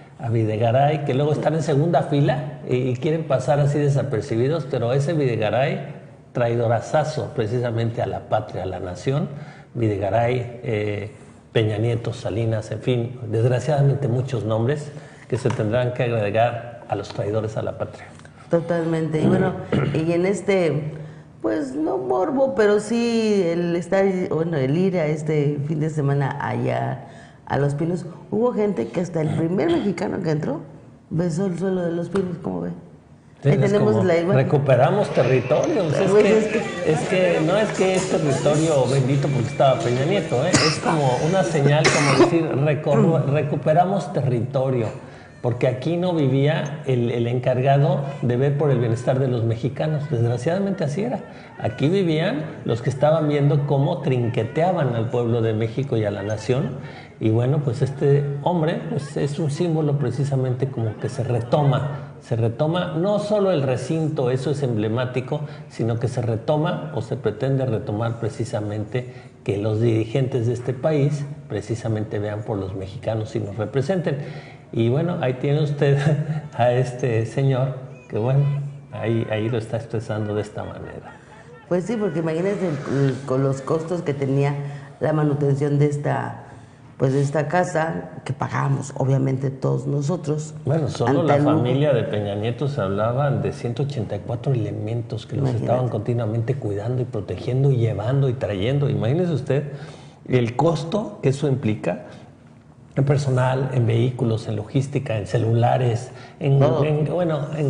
que luego están en segunda fila y quieren pasar así desapercibidos, pero ese Videgaray, traidorazazo precisamente a la patria, a la nación, Videgaray, Peña Nieto, Salinas, en fin, desgraciadamente muchos nombres que se tendrán que agregar a los traidores a la patria. Totalmente, y bueno, y en pues no morbo, pero sí el ir a este fin de semana allá a Los Pinos, hubo gente que hasta el primer mexicano que entró besó el suelo de Los Pinos, ¿cómo ve? Ahí tenemos la imagen. Recuperamos territorio. Es que no es que es territorio bendito porque estaba Peña Nieto, es como una señal, como decir, recuperamos territorio. Porque aquí no vivía el encargado de ver por el bienestar de los mexicanos. Desgraciadamente así era. Aquí vivían los que estaban viendo cómo trinqueteaban al pueblo de México y a la nación. Y bueno, pues este hombre pues es un símbolo precisamente como que se retoma no solo el recinto, eso es emblemático, sino que se retoma o se pretende retomar precisamente que los dirigentes de este país precisamente vean por los mexicanos y nos representen. Y bueno, ahí tiene usted a este señor que bueno, ahí lo está expresando de esta manera. Pues sí, porque imagínense con los costos que tenía la manutención de esta casa, que pagamos obviamente todos nosotros. Bueno, solo la familia de Peña Nieto se hablaban de 184 elementos que los estaban continuamente cuidando y protegiendo y llevando y trayendo. Imagínese usted el costo que eso implica en personal, en vehículos, en logística, en celulares, en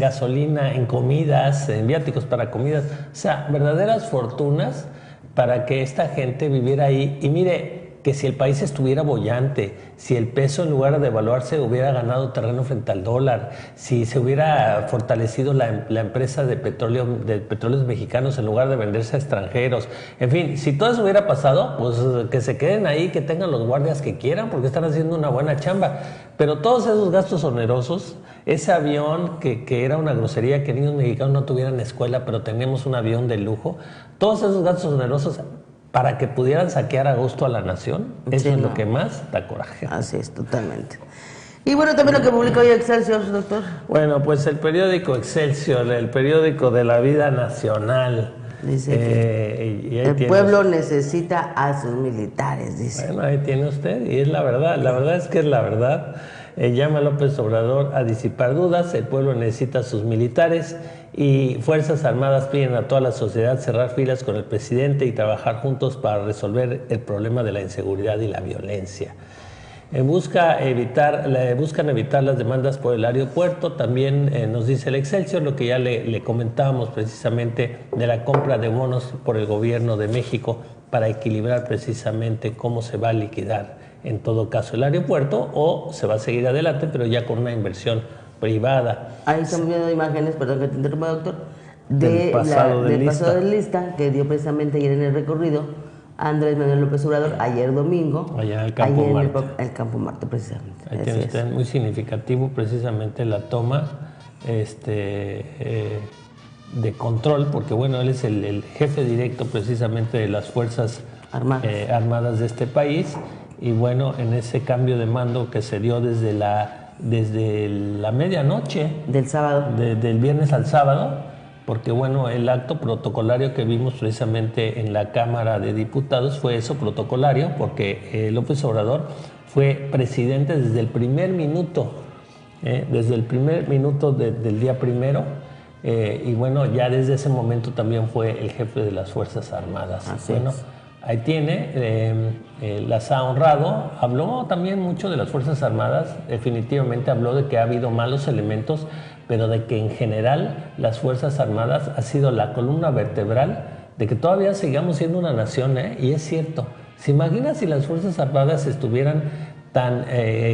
gasolina, en comidas, en viáticos para comidas. O sea, verdaderas fortunas para que esta gente viviera ahí. Y mire, que si el país estuviera boyante, si el peso en lugar de devaluarse hubiera ganado terreno frente al dólar, si se hubiera fortalecido la empresa de petróleos mexicanos en lugar de venderse a extranjeros, en fin, si todo eso hubiera pasado, pues que se queden ahí, que tengan los guardias que quieran, porque están haciendo una buena chamba. Pero todos esos gastos onerosos, ese avión que era una grosería que niños mexicanos no tuvieran escuela, pero tenemos un avión de lujo, todos esos gastos onerosos para que pudieran saquear a gusto a la nación, eso es lo que más da coraje. Así es, totalmente. Y bueno, también lo que publicó hoy Excelsior, doctor. Bueno, pues el periódico Excelsior, el periódico de la vida nacional. Dice que el pueblo necesita a sus militares, dice. Bueno, ahí tiene usted, y es la verdad es que es la verdad. Llama López Obrador a disipar dudas, el pueblo necesita a sus militares y Fuerzas Armadas piden a toda la sociedad cerrar filas con el presidente y trabajar juntos para resolver el problema de la inseguridad y la violencia. Buscan evitar las demandas por el aeropuerto. También nos dice el Excelsior lo que ya le comentábamos precisamente de la compra de bonos por el gobierno de México para equilibrar precisamente cómo se va a liquidar en todo caso el aeropuerto, o se va a seguir adelante pero ya con una inversión privada. Ahí estamos viendo imágenes, perdón que te interrumpa, doctor, del pasado de lista que dio precisamente ayer en el recorrido Andrés Manuel López Obrador, ayer domingo, allá en el Campo Marte. El Campo Marte, precisamente. Ahí tiene usted, muy significativo precisamente la toma de control, porque bueno, él es el jefe directo precisamente de las Fuerzas Armadas de este país, y bueno, en ese cambio de mando que se dio desde la medianoche del sábado, del viernes al sábado, porque bueno, el acto protocolario que vimos precisamente en la Cámara de Diputados fue eso, protocolario, porque López Obrador fue presidente desde el primer minuto, del día primero, y bueno, ya desde ese momento también fue el jefe de las Fuerzas Armadas. Así bueno, es. Ahí tiene, las ha honrado. Habló también mucho de las Fuerzas Armadas, definitivamente habló de que ha habido malos elementos, pero de que en general las Fuerzas Armadas ha sido la columna vertebral de que todavía sigamos siendo una nación, y es cierto. ¿Se imagina si las Fuerzas Armadas estuvieran tan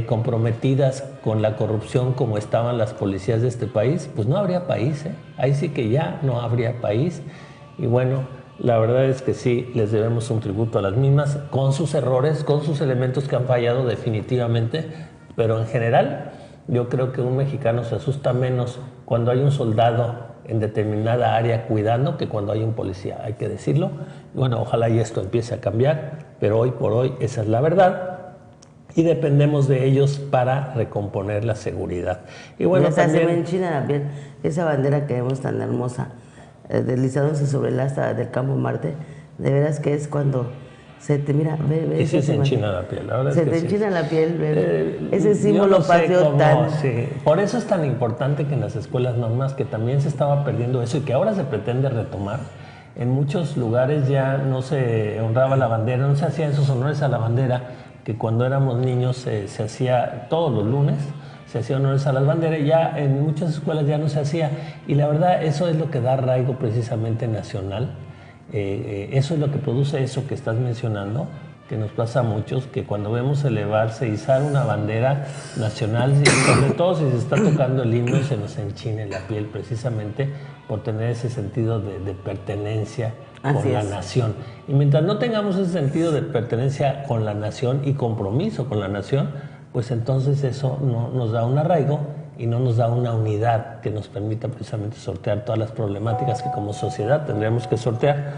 comprometidas con la corrupción como estaban las policías de este país? Pues no habría país, ahí sí que ya no habría país. Y bueno, la verdad es que sí, les debemos un tributo a las mismas, con sus errores, con sus elementos que han fallado definitivamente, pero en general yo creo que un mexicano se asusta menos cuando hay un soldado en determinada área cuidando que cuando hay un policía, hay que decirlo. Bueno, ojalá y esto empiece a cambiar, pero hoy por hoy esa es la verdad. Y dependemos de ellos para recomponer la seguridad. Y bueno, también se me enchina la piel, esa bandera que vemos tan hermosa, deslizándose sobre el asta del Campo Marte, de veras que es cuando se te mira, ve y sí se enchina la piel, la verdad se es que te enchina la piel, ese símbolo patrio tan... Sí. Por eso es tan importante que en las escuelas normas, que también se estaba perdiendo eso y que ahora se pretende retomar. En muchos lugares ya no se honraba la bandera, no se hacían esos honores a la bandera, que cuando éramos niños se hacía todos los lunes, se hacía honores a las banderas, ya en muchas escuelas ya no se hacía, y la verdad eso es lo que da arraigo precisamente nacional. Eso es lo que produce eso que estás mencionando, que nos pasa a muchos, que cuando vemos elevarse, izar una bandera nacional, y sobre todo si se está tocando el himno, se nos enchina la piel precisamente por tener ese sentido de pertenencia con la nación. Y mientras no tengamos ese sentido de pertenencia con la nación y compromiso con la nación, pues entonces eso no nos da un arraigo y no nos da una unidad que nos permita precisamente sortear todas las problemáticas que como sociedad tendríamos que sortear,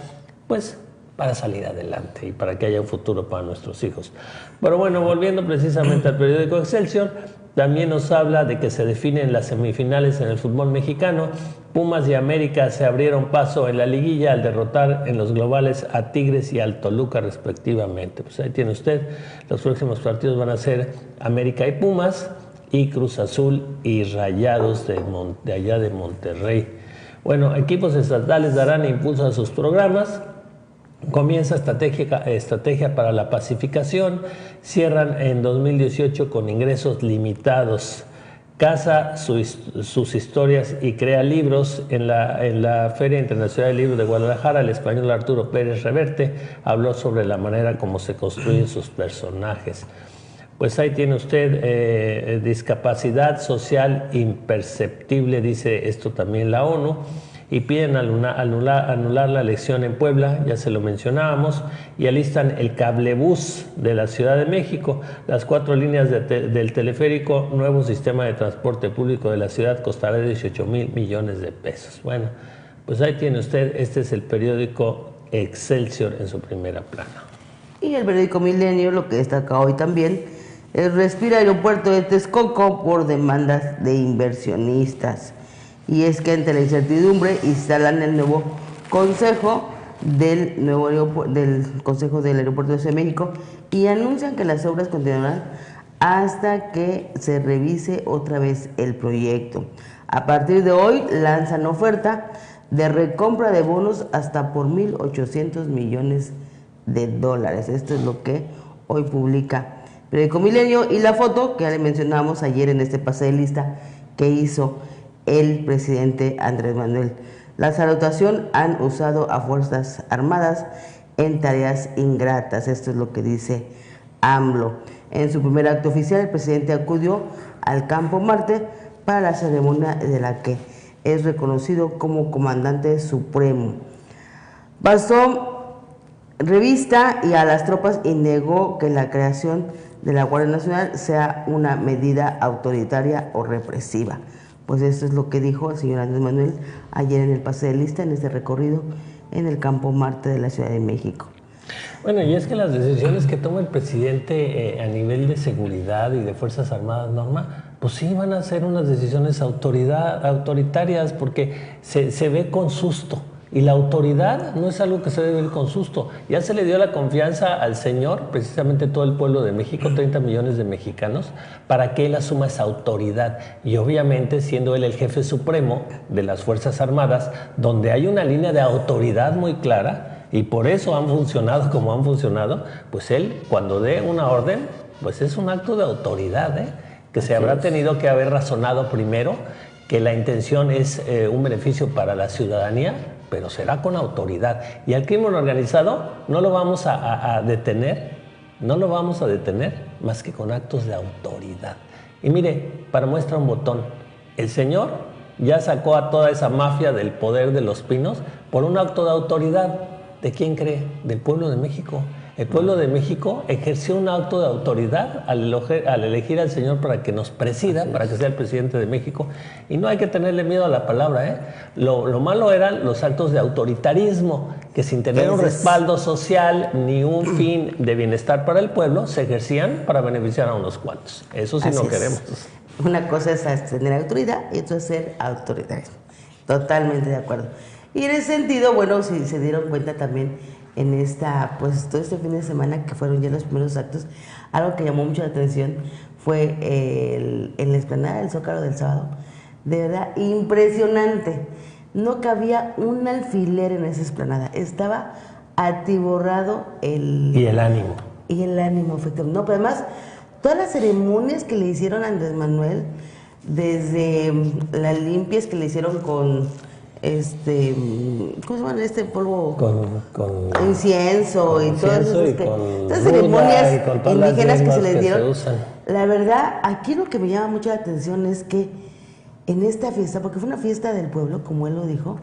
pues para salir adelante y para que haya un futuro para nuestros hijos. Pero bueno, volviendo precisamente al periódico Excelsior, también nos habla de que se definen las semifinales en el fútbol mexicano. Pumas y América se abrieron paso en la liguilla al derrotar en los globales a Tigres y al Toluca respectivamente. Pues ahí tiene usted, los próximos partidos van a ser América y Pumas y Cruz Azul y Rayados de allá de Monterrey. Bueno, equipos estatales darán impulso a sus programas. Comienza estrategia para la pacificación. Cierran en 2018 con ingresos limitados. Casa sus historias y crea libros. En la Feria Internacional del Libro de Guadalajara, el español Arturo Pérez Reverte habló sobre la manera como se construyen sus personajes. Pues ahí tiene usted discapacidad social imperceptible, dice esto también la ONU. Y piden anular la elección en Puebla, ya se lo mencionábamos, y alistan el cablebús de la Ciudad de México, las 4 líneas del teleférico, nuevo sistema de transporte público de la ciudad costará 18,000 millones de pesos. Bueno, pues ahí tiene usted, este es el periódico Excelsior en su primera plana. Y el periódico Milenio, lo que destaca hoy también, es respira aeropuerto de Texcoco por demandas de inversionistas. Y es que ante la incertidumbre instalan el nuevo consejo del Consejo del Aeropuerto de Ciudad de México y anuncian que las obras continuarán hasta que se revise otra vez el proyecto. A partir de hoy lanzan oferta de recompra de bonos hasta por 1.800 millones de dólares. Esto es lo que hoy publica Periódico Milenio, y la foto que ya le mencionamos ayer en este pase de lista que hizo el presidente Andrés Manuel. La salutación han usado a Fuerzas Armadas en tareas ingratas. Esto es lo que dice AMLO. En su primer acto oficial, el presidente acudió al Campo Marte para la ceremonia de la que es reconocido como comandante supremo. Pasó revista y a las tropas y negó que la creación de la Guardia Nacional sea una medida autoritaria o represiva. Pues esto es lo que dijo el señor Andrés Manuel ayer en el pase de lista, en este recorrido en el Campo Marte de la Ciudad de México. Bueno, y es que las decisiones que toma el presidente a nivel de seguridad y de Fuerzas Armadas, Norma, pues sí van a ser unas decisiones autoritarias porque se ve con susto. Y la autoridad no es algo que se debe ver con susto. Ya se le dio la confianza al señor, precisamente todo el pueblo de México, 30 millones de mexicanos, para que él asuma esa autoridad. Y obviamente, siendo él el jefe supremo de las Fuerzas Armadas, donde hay una línea de autoridad muy clara, y por eso han funcionado como han funcionado, pues él, cuando dé una orden, pues es un acto de autoridad, que se habrá tenido que haber razonado primero que la intención es un beneficio para la ciudadanía, pero será con autoridad. Y al crimen organizado no lo vamos a detener, más que con actos de autoridad. Y mire, para muestra un botón, el señor ya sacó a toda esa mafia del poder de Los Pinos por un acto de autoridad. ¿De quién cree? Del pueblo de México. El pueblo de México ejerció un acto de autoridad al elegir al señor para que nos presida, para que sea el presidente de México. Y no hay que tenerle miedo a la palabra, Lo malo eran los actos de autoritarismo, que sin tener un respaldo social ni un fin de bienestar para el pueblo, se ejercían para beneficiar a unos cuantos. Eso sí no queremos. Una cosa es tener autoridad y otra es ser autoritarismo. Totalmente de acuerdo. Y en ese sentido, bueno, si se dieron cuenta también en todo este fin de semana que fueron ya los primeros actos, algo que llamó mucho la atención fue en la explanada del Zócalo del sábado. De verdad, impresionante. No cabía un alfiler en esa explanada. Estaba atiborrado Y el ánimo. Y el ánimo, efectivamente. No, pero además, todas las ceremonias que le hicieron a Andrés Manuel, desde las limpias que le hicieron con ¿cómo se llama este polvo? Con incienso y todas esas ceremonias indígenas que se les dieron. La verdad, aquí lo que me llama mucho la atención es que en esta fiesta, porque fue una fiesta del pueblo, como él lo dijo,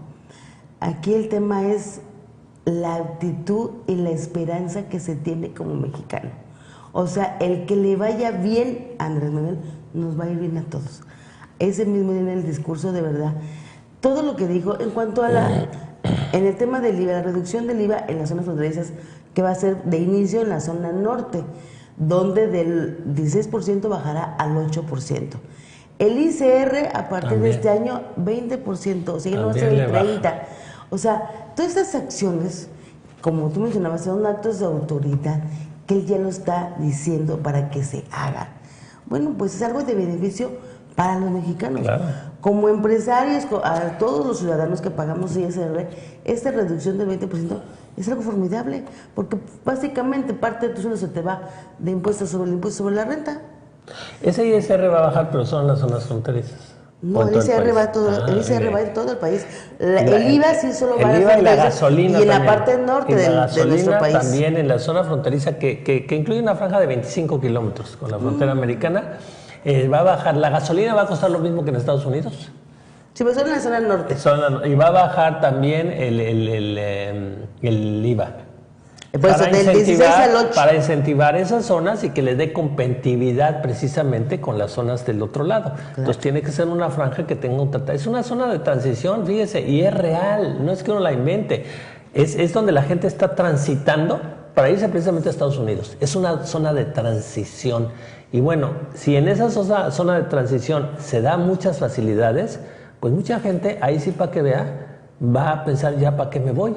aquí el tema es la actitud y la esperanza que se tiene como mexicano. O sea, el que le vaya bien a Andrés Manuel, nos va a ir bien a todos. Ese mismo día en el discurso, de verdad, todo lo que dijo en cuanto a En el tema del IVA, la reducción del IVA en las zonas fronterizas, que va a ser de inicio en la zona norte, donde del 16% bajará al 8%. El ICR a partir de este año 20%, o sea, ya no va a ser el 30%. O sea, todas estas acciones, como tú mencionabas, son actos de autoridad que él ya lo está diciendo para que se haga. Bueno, pues es algo de beneficio para los mexicanos. Claro. Como empresarios, a todos los ciudadanos que pagamos ISR, esta reducción del 20% es algo formidable, porque básicamente parte de tu sueldo se te va de impuestos sobre el impuesto sobre la renta. Ese ISR va a bajar, pero son las zonas fronterizas. No, el ISR va todo, el ISR va en todo el país. El IVA sí solo va a IVA y la gasolina. Y en la parte norte y de nuestro país. También en la zona fronteriza, que incluye una franja de 25 kilómetros con la frontera americana, va a bajar. La gasolina va a costar lo mismo que en Estados Unidos. Sí, pero son en la zona norte. Y va a bajar también el IVA. Pues del 16 al 8. Para incentivar esas zonas y que les dé competitividad precisamente con las zonas del otro lado. Claro. Entonces tiene que ser una franja que tenga un tratado. Es una zona de transición, fíjese, y es real, no es que uno la invente. Es donde la gente está transitando para irse precisamente a Estados Unidos. Es una zona de transición. Y bueno, si en esa zona de transición se da muchas facilidades, pues mucha gente, ahí sí para que vea, va a pensar ya para qué me voy.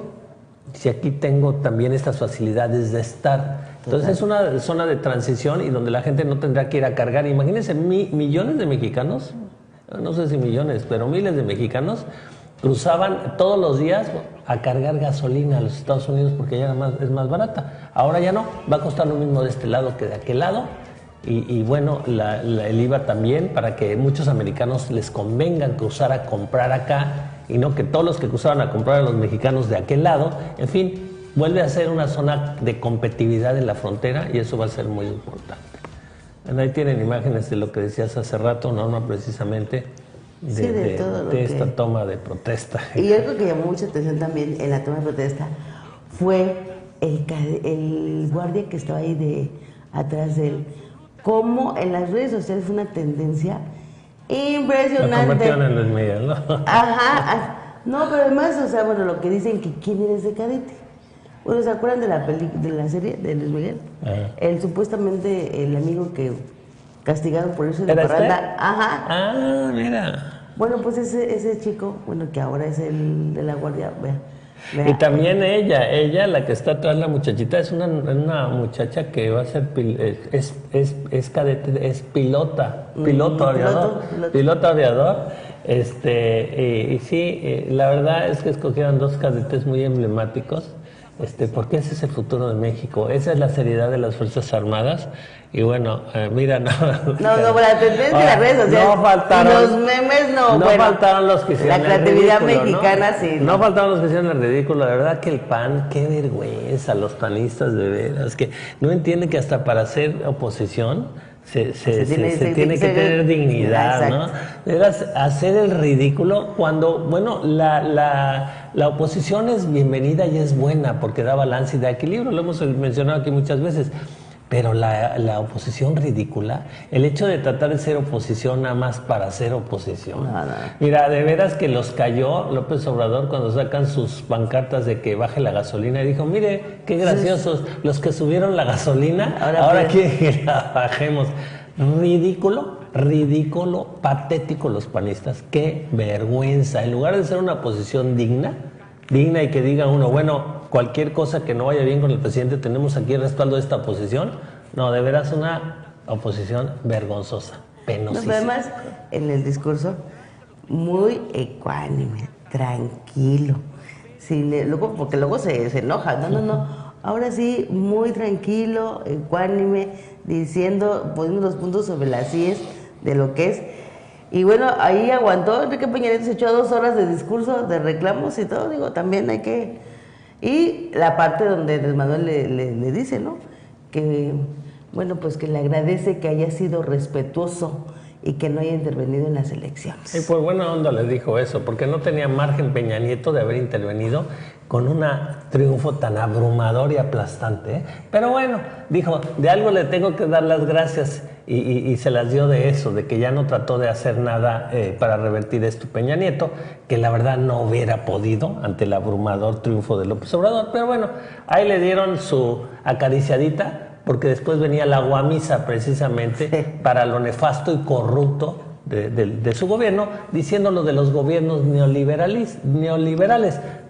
Si aquí tengo también estas facilidades de estar. Entonces es una zona de transición y donde la gente no tendrá que ir a cargar. Imagínense, millones de mexicanos, no sé si millones, pero miles de mexicanos cruzaban todos los días a cargar gasolina a los Estados Unidos porque ya es más barata. Ahora ya no, va a costar lo mismo de este lado que de aquel lado. Y bueno, el IVA también, para que muchos americanos les convengan cruzar a comprar acá y no que todos los que cruzaban a comprar a los mexicanos de aquel lado. En fin, vuelve a ser una zona de competitividad en la frontera y eso va a ser muy importante. Bueno, ahí tienen imágenes de lo que decías hace rato, Norma, precisamente de esta toma de protesta. Y algo que llamó mucha atención también en la toma de protesta fue el guardia que estaba ahí atrás de él. Como en las redes sociales fue una tendencia impresionante. Lo convirtieron en Luis Miguel, ¿no? Ajá. No, pero además, o sea, bueno, lo que dicen que quién era ese cadete. Bueno, ¿se acuerdan de la serie de Luis Miguel? Él supuestamente, el amigo que castigado por irse de parranda. Ajá. Ah, mira. Bueno, pues ese chico, bueno, que ahora es el de la guardia, vea. Y también ella, la que está atrás, la muchachita, es una muchacha que va a ser, es cadete, es piloto aviador. Y sí, la verdad es que escogieron dos cadetes muy emblemáticos, porque ese es el futuro de México, esa es la seriedad de las Fuerzas Armadas. Y bueno, mira, la tendencia de las redes sociales. No faltaron. Los memes no. No faltaron los que hicieron la creatividad el ridículo, mexicana, ¿no? sí. No faltaron los que hicieron el ridículo. La verdad que el PAN, qué vergüenza, los panistas de veras, que no entienden que hasta para hacer oposición se tiene que tener dignidad, ¿no? De veras, hacer el ridículo cuando, bueno, la oposición es bienvenida y es buena porque da balance y da equilibrio. Lo hemos mencionado aquí muchas veces. Pero la oposición ridícula, el hecho de tratar de ser oposición nada más para ser oposición. Mira, de veras que los cayó López Obrador cuando sacan sus pancartas de que baje la gasolina y dijo, mire, qué graciosos, los que subieron la gasolina, ahora quieren que la bajemos. Ridículo, patético los panistas, qué vergüenza. En lugar de ser una oposición digna y que diga uno, bueno, cualquier cosa que no vaya bien con el presidente, tenemos aquí el respaldo de esta oposición. No, de veras una oposición vergonzosa, penosísima. No, además, en el discurso, muy ecuánime, tranquilo. Porque luego se enoja. No. Ahora sí, muy tranquilo, ecuánime, poniendo los puntos sobre las IES de lo que es. Y bueno, ahí aguantó, Enrique Peña Nieto se echó 2 horas de discurso, de reclamos y todo. Digo, también hay que... Y la parte donde Andrés Manuel le dice, ¿no? Que, bueno, pues que le agradece que haya sido respetuoso y que no haya intervenido en las elecciones. Y por buena onda le dijo eso, porque no tenía margen Peña Nieto de haber intervenido con un triunfo tan abrumador y aplastante, ¿eh? Pero bueno, dijo, de algo le tengo que dar las gracias. y se las dio de eso, de que ya no trató de hacer nada para revertir esto Peña Nieto, que la verdad no hubiera podido ante el abrumador triunfo de López Obrador. Pero bueno, ahí le dieron su acariciadita, porque después venía la guamisa precisamente para lo nefasto y corrupto de su gobierno, diciendo lo de los gobiernos neoliberales,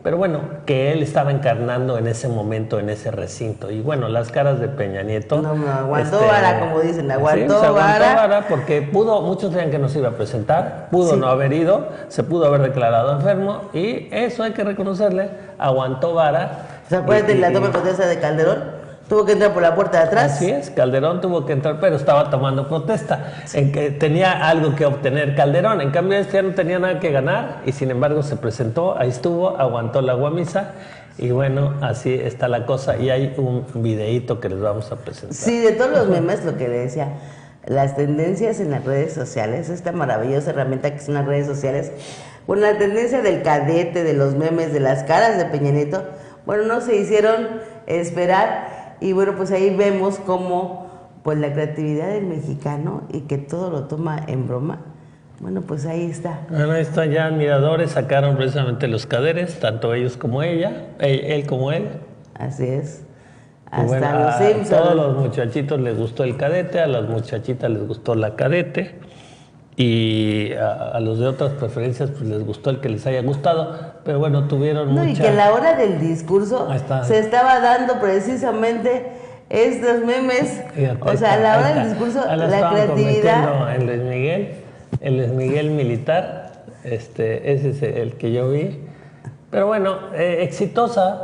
pero bueno, que él estaba encarnando en ese momento, en ese recinto. Y bueno, las caras de Peña Nieto. No, aguantó vara, como dicen, aguantó vara, porque muchos creían que no se iba a presentar, pudo no haber ido, se pudo haber declarado enfermo, y eso hay que reconocerle, aguantó vara. ¿Se acuerdan de la toma de protesta de Calderón? Tuvo que entrar por la puerta de atrás. Así es, Calderón tuvo que entrar, pero estaba tomando protesta, en que tenía algo que obtener Calderón. En cambio, ya no tenía nada que ganar y sin embargo se presentó, ahí estuvo, aguantó la guamisa y bueno, así está la cosa. Y hay un videíto que les vamos a presentar. Sí, de todos los memes, lo que le decía, las tendencias en las redes sociales, esta maravillosa herramienta que son las redes sociales, bueno, la tendencia del cadete, de los memes, de las caras de Peña Nieto, bueno, no se hicieron esperar. Y bueno, pues ahí vemos cómo pues la creatividad del mexicano y que todo lo toma en broma. Bueno, pues ahí está. Bueno, ahí están ya admiradores, sacaron precisamente los caderes, tanto ellos como ella, él como él. Así es. Hasta bueno, los Simpsons. A todos los muchachitos les gustó el cadete, a las muchachitas les gustó la cadete. Y a los de otras preferencias pues les gustó el que les haya gustado, pero bueno, tuvieron mucha... Y que a la hora del discurso se estaba dando precisamente estos memes. Fíjate, o sea, a la hora del discurso, la creatividad... El Luis Miguel militar, ese es el que yo vi. Pero bueno, exitosa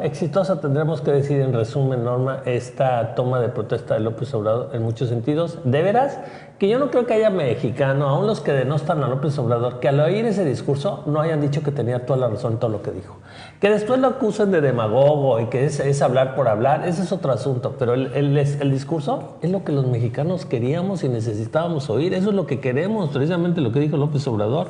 tendremos que decir en resumen, Norma, esta toma de protesta de López Obrador en muchos sentidos. De veras, que yo no creo que haya mexicano, aún los que denostan a López Obrador, que al oír ese discurso no hayan dicho que tenía toda la razón en todo lo que dijo. Que después lo acusen de demagogo y que es hablar por hablar, ese es otro asunto. Pero el discurso es lo que los mexicanos queríamos y necesitábamos oír. Eso es lo que queremos, precisamente lo que dijo López Obrador.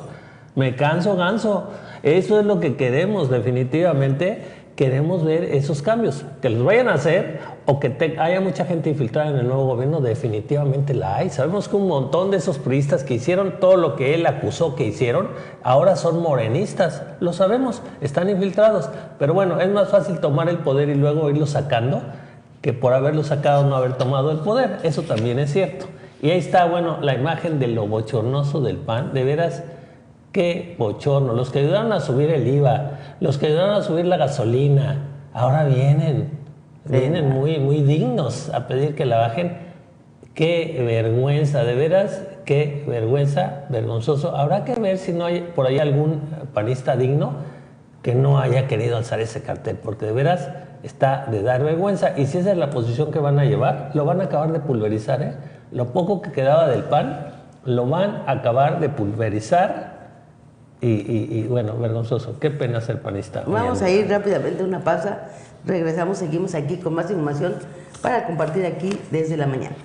Me canso ganso. Eso es lo que queremos, definitivamente. Queremos ver esos cambios. Que los vayan a hacer o que haya mucha gente infiltrada en el nuevo gobierno, definitivamente la hay. Sabemos que un montón de esos priistas que hicieron todo lo que él acusó que hicieron, ahora son morenistas. Lo sabemos, están infiltrados. Pero bueno, es más fácil tomar el poder y luego irlo sacando que por haberlo sacado no haber tomado el poder. Eso también es cierto. Y ahí está, bueno, la imagen de lo bochornoso del PAN. De veras... Qué bochorno, los que ayudaron a subir el IVA, los que ayudaron a subir la gasolina, ahora vienen muy, muy dignos a pedir que la bajen. Qué vergüenza, de veras, qué vergüenza, vergonzoso. Habrá que ver si no hay por ahí algún panista digno que no haya querido alzar ese cartel, porque de veras está de dar vergüenza. Y si esa es la posición que van a llevar, lo van a acabar de pulverizar, ¿eh? Lo poco que quedaba del PAN, lo van a acabar de pulverizar. Y bueno, vergonzoso. Qué pena ser panista. Vamos a ir rápidamente a una pausa. Regresamos, seguimos aquí con más información para compartir aquí desde la mañana.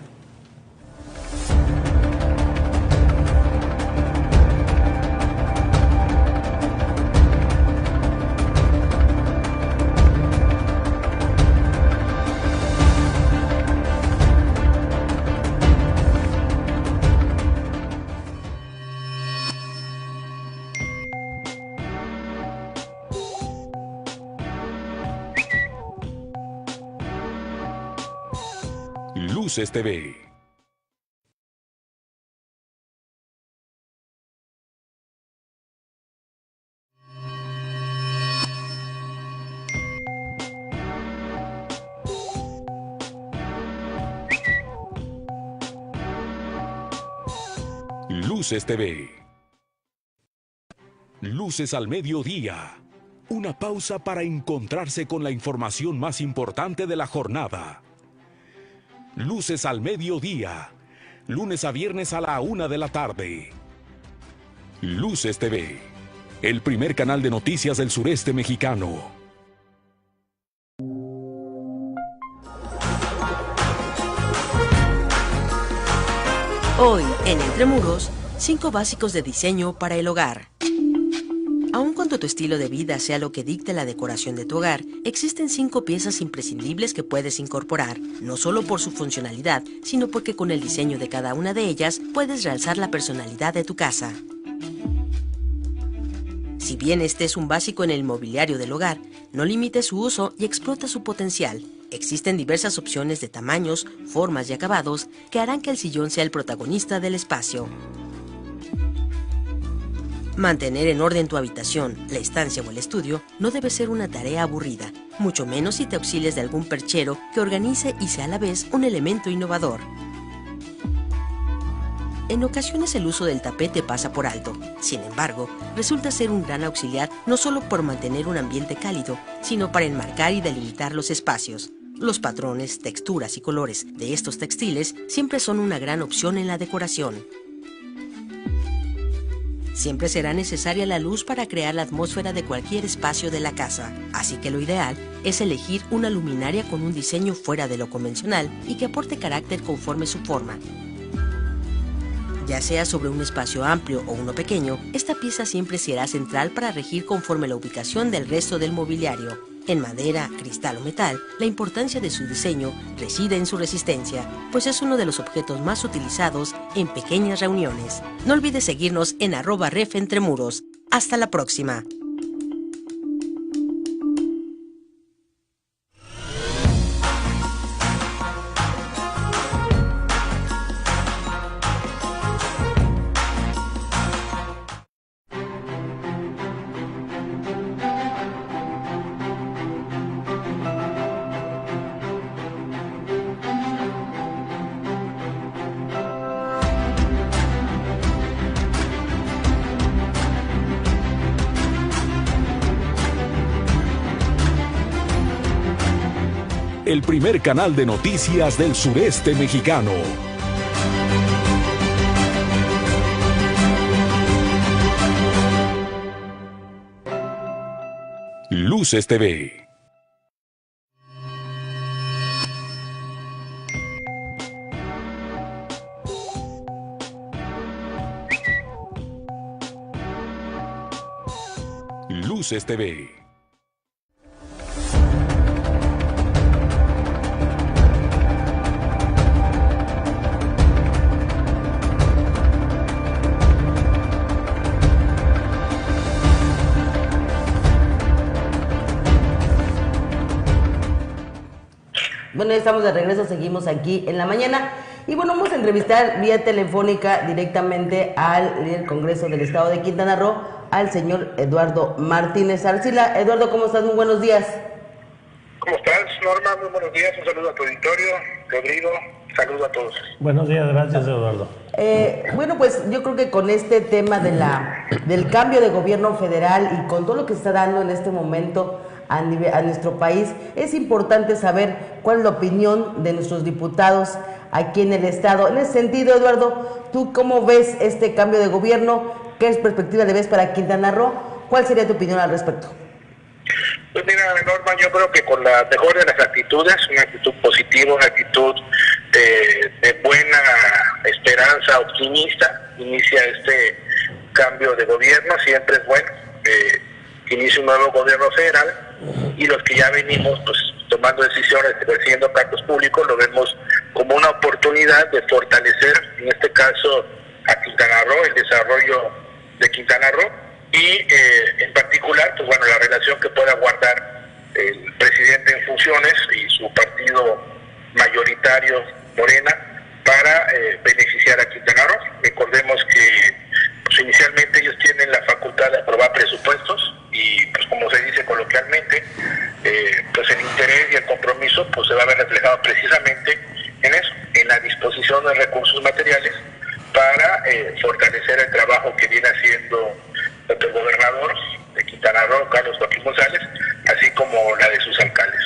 Luces TV. Luces TV. Luces al mediodía. Una pausa para encontrarse con la información más importante de la jornada. Luces al mediodía, lunes a viernes a la 1 de la tarde. Luces TV, el primer canal de noticias del sureste mexicano. Hoy, en Entre Muros, 5 básicos de diseño para el hogar. Aún con cuando tu estilo de vida sea lo que dicte la decoración de tu hogar, existen 5 piezas imprescindibles que puedes incorporar, no solo por su funcionalidad, sino porque con el diseño de cada una de ellas puedes realzar la personalidad de tu casa. Si bien este es un básico en el mobiliario del hogar, no limites su uso y explota su potencial. Existen diversas opciones de tamaños, formas y acabados que harán que el sillón sea el protagonista del espacio. Mantener en orden tu habitación, la estancia o el estudio no debe ser una tarea aburrida, mucho menos si te auxilias de algún perchero que organice y sea a la vez un elemento innovador. En ocasiones el uso del tapete pasa por alto, sin embargo, resulta ser un gran auxiliar no solo por mantener un ambiente cálido, sino para enmarcar y delimitar los espacios. Los patrones, texturas y colores de estos textiles siempre son una gran opción en la decoración. Siempre será necesaria la luz para crear la atmósfera de cualquier espacio de la casa, así que lo ideal es elegir una luminaria con un diseño fuera de lo convencional y que aporte carácter conforme su forma. Ya sea sobre un espacio amplio o uno pequeño, esta pieza siempre será central para regir conforme la ubicación del resto del mobiliario. En madera, cristal o metal, la importancia de su diseño reside en su resistencia, pues es uno de los objetos más utilizados en pequeñas reuniones. No olvides seguirnos en @refentremuros. Hasta la próxima. El primer canal de noticias del sureste mexicano. Luces TV. Luces TV. Bueno, ya estamos de regreso, seguimos aquí en la mañana y bueno, vamos a entrevistar vía telefónica directamente al líder del Congreso del Estado de Quintana Roo, al señor Eduardo Martínez Arcila. Eduardo, ¿cómo estás? Muy buenos días. ¿Cómo estás, Norma? Muy buenos días, un saludo a tu auditorio. Rodrigo, saludo a todos. Buenos días, gracias, Eduardo. Bueno, pues yo creo que con este tema del cambio de gobierno federal y con todo lo que se está dando en este momento a nuestro país, es importante saber cuál es la opinión de nuestros diputados aquí en el Estado. En ese sentido, Eduardo, ¿tú cómo ves este cambio de gobierno? ¿Qué perspectiva le ves para Quintana Roo? ¿Cuál sería tu opinión al respecto? Pues mira, Norma, yo creo que con la mejor de las actitudes, una actitud positiva, una actitud de buena esperanza, optimista, inicia este cambio de gobierno. Siempre es bueno que inicie un nuevo gobierno federal, y los que ya venimos pues tomando decisiones, ejerciendo cargos públicos, lo vemos como una oportunidad de fortalecer, en este caso, a Quintana Roo, el desarrollo de Quintana Roo, y en particular, pues bueno, la relación que pueda guardar el presidente en funciones y su partido mayoritario, Morena, para beneficiar a Quintana Roo. Recordemos que pues inicialmente ellos tienen la facultad de aprobar presupuestos y pues como se dice coloquialmente, pues el interés y el compromiso pues se va a ver reflejado precisamente en eso, en la disposición de recursos materiales para fortalecer el trabajo que viene haciendo el gobernador de Quintana Roo, Carlos Joaquín González, así como la de sus alcaldes.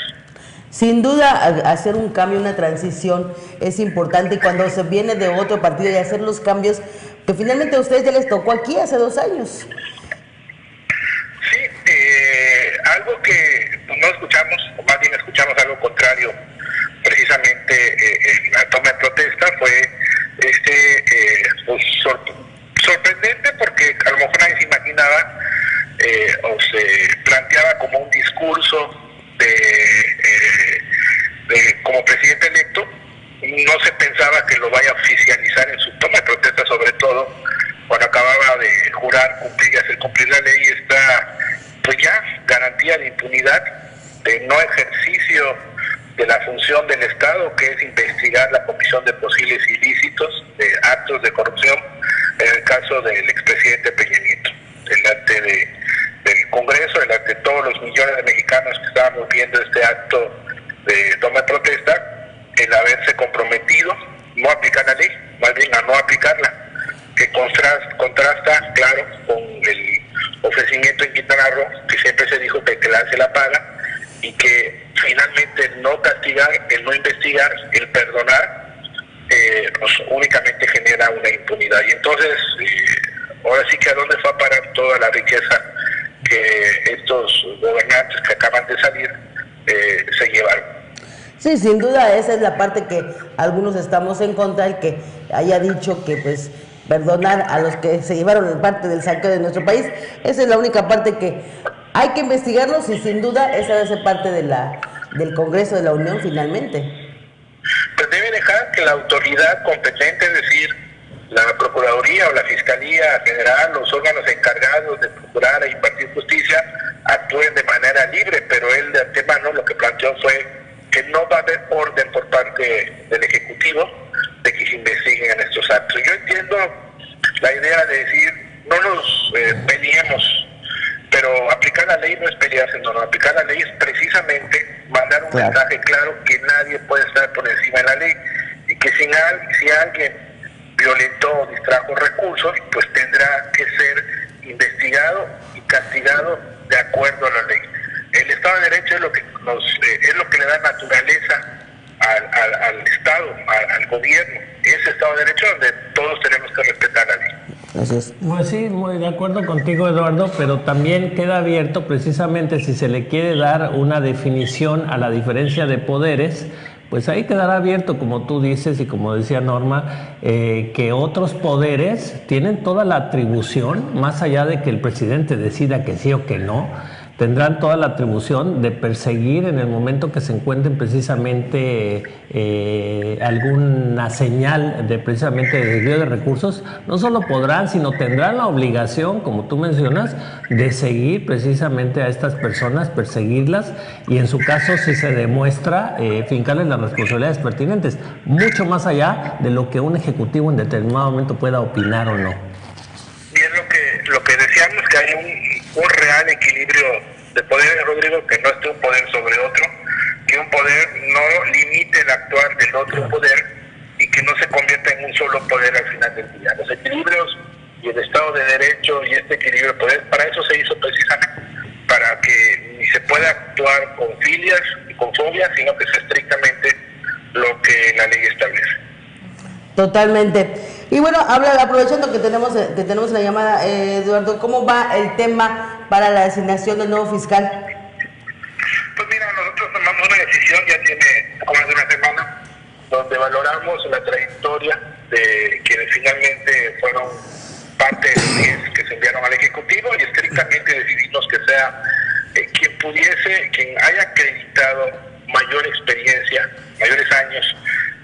Sin duda, hacer un cambio, una transición es importante, y cuando se viene de otro partido y hacer los cambios que finalmente a ustedes ya les tocó aquí hace 2 años. Sí, algo que no escuchamos, o más bien escuchamos algo contrario, precisamente en la toma de protesta, fue pues, sorprendente, porque a lo mejor nadie se imaginaba o se planteaba como un discurso como presidente electo. No se pensaba que lo vaya a oficializar en su toma de protesta, sobre todo cuando acababa de jurar cumplir y hacer cumplir la ley. Esta, pues ya, garantía de impunidad, de no ejercicio de la función del Estado, que es investigar la comisión de posibles ilícitos, de actos de corrupción, en el caso del expresidente Peña Nieto, delante del Congreso, delante de todos los millones de mexicanos que estábamos viendo este acto de toma de protesta, el haberse comprometido no a aplicar la ley, más bien a no aplicarla, que contrasta, claro, con el ofrecimiento en Quintana Roo, que siempre se dijo que el que la hace la paga, y que finalmente el no castigar, el no investigar, el perdonar, pues únicamente genera una impunidad. Y entonces, ahora sí que a dónde fue a parar toda la riqueza que estos gobernantes que acaban de salir se llevaron. Sí, sin duda esa es la parte que algunos estamos en contra, el que haya dicho que pues perdonar a los que se llevaron parte del saqueo de nuestro país. Esa es la única parte que hay que investigarlos, y sin duda esa debe ser parte de del Congreso de la Unión finalmente. Pues debe dejar que la autoridad competente, es decir, la Procuraduría o la Fiscalía General, los órganos encargados de procurar e impartir justicia, actúen de manera libre, pero él de antemano lo que planteó fue que no va a haber orden por parte del Ejecutivo de que se investiguen en estos actos. Yo entiendo la idea de decir, no nos peleemos, pero aplicar la ley no es pelearse, no, aplicar la ley es precisamente mandar un mensaje claro que nadie puede estar por encima de la ley, y que si alguien violentó o distrajo recursos, pues tendrá que ser investigado y castigado de acuerdo a la ley. El Estado de Derecho es lo que le da naturaleza al Estado, al gobierno. Ese Estado de Derecho donde todos tenemos que respetar la ley. Gracias. Pues sí, muy de acuerdo contigo, Eduardo, pero también queda abierto precisamente si se le quiere dar una definición a la diferencia de poderes, pues ahí quedará abierto, como tú dices y como decía Norma, que otros poderes tienen toda la atribución, más allá de que el presidente decida que sí o que no, tendrán toda la atribución de perseguir en el momento que se encuentren precisamente alguna señal de precisamente de desvío de recursos. No solo podrán, sino tendrán la obligación, como tú mencionas, de seguir precisamente a estas personas, perseguirlas, y en su caso, si se demuestra, fincarles las responsabilidades pertinentes, mucho más allá de lo que un ejecutivo en determinado momento pueda opinar o no. Y es lo que deseamos, que haya un real equilibrio de poderes, Rodrigo, que no esté un poder sobre otro, que un poder no limite el actuar del otro poder, y que no se convierta en un solo poder al final del día. Los equilibrios y el Estado de Derecho y este equilibrio de poder, para eso se hizo precisamente, para que ni se pueda actuar con filias y con fobias, sino que sea estrictamente lo que la ley establece. Totalmente. Y bueno, aprovechando que tenemos la llamada, Eduardo, ¿cómo va el tema para la designación del nuevo fiscal? Pues mira, nosotros tomamos una decisión, ya tiene más de una semana, donde valoramos la trayectoria de quienes finalmente fueron parte de los 10 que se enviaron al Ejecutivo, y estrictamente decidimos que sea quien haya acreditado mayor experiencia, mayores años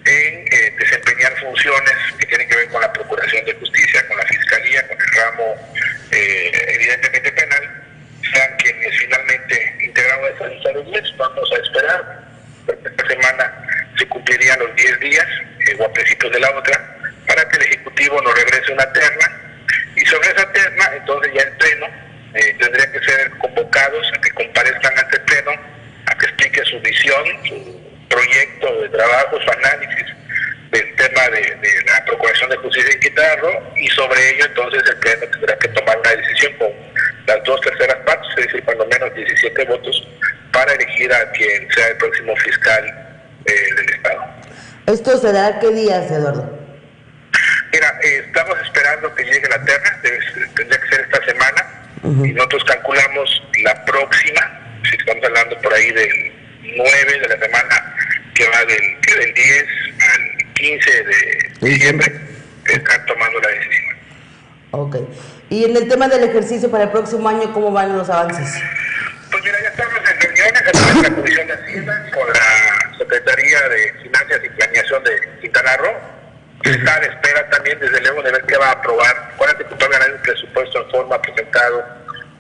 en desempeñar funciones que tienen que ver con la Procuración de Justicia, con la Fiscalía, con el ramo evidentemente penal, sean quienes finalmente integraron esa lista de 10. Vamos a esperar. Esta semana se cumplirían los 10 días, o a principios de la otra, para que el Ejecutivo nos regrese una terna, y sobre esa terna, entonces ya el Pleno tendría que ser convocados a que comparezcan ante el Pleno, a que explique su visión, su proyecto de trabajo, su análisis del tema de la Procuración de Justicia en Quintana Roo, y sobre ello entonces el Pleno tendrá que tomar una decisión con las 2/3 partes, es decir, por lo menos 17 votos, para elegir a quien sea el próximo fiscal del Estado. ¿Esto se dará qué días, Eduardo? Mira, estamos esperando que llegue la terna, tendría que ser esta semana, y nosotros calculamos la próxima, si estamos hablando por ahí del 9 de la semana, que va del 10 al 15 de diciembre, están tomando la decisión. 15 de diciembre. Están tomando la decisión. Ok. Y en el tema del ejercicio para el próximo año, ¿cómo van los avances? Pues mira, ya estamos en reuniones a través de la Comisión de Hacienda con la Secretaría de Finanzas y Planeación de Quintana Roo. Está a la espera también, desde luego, de ver qué va a aprobar. Acuérdate que todavía no hay un presupuesto en forma presentado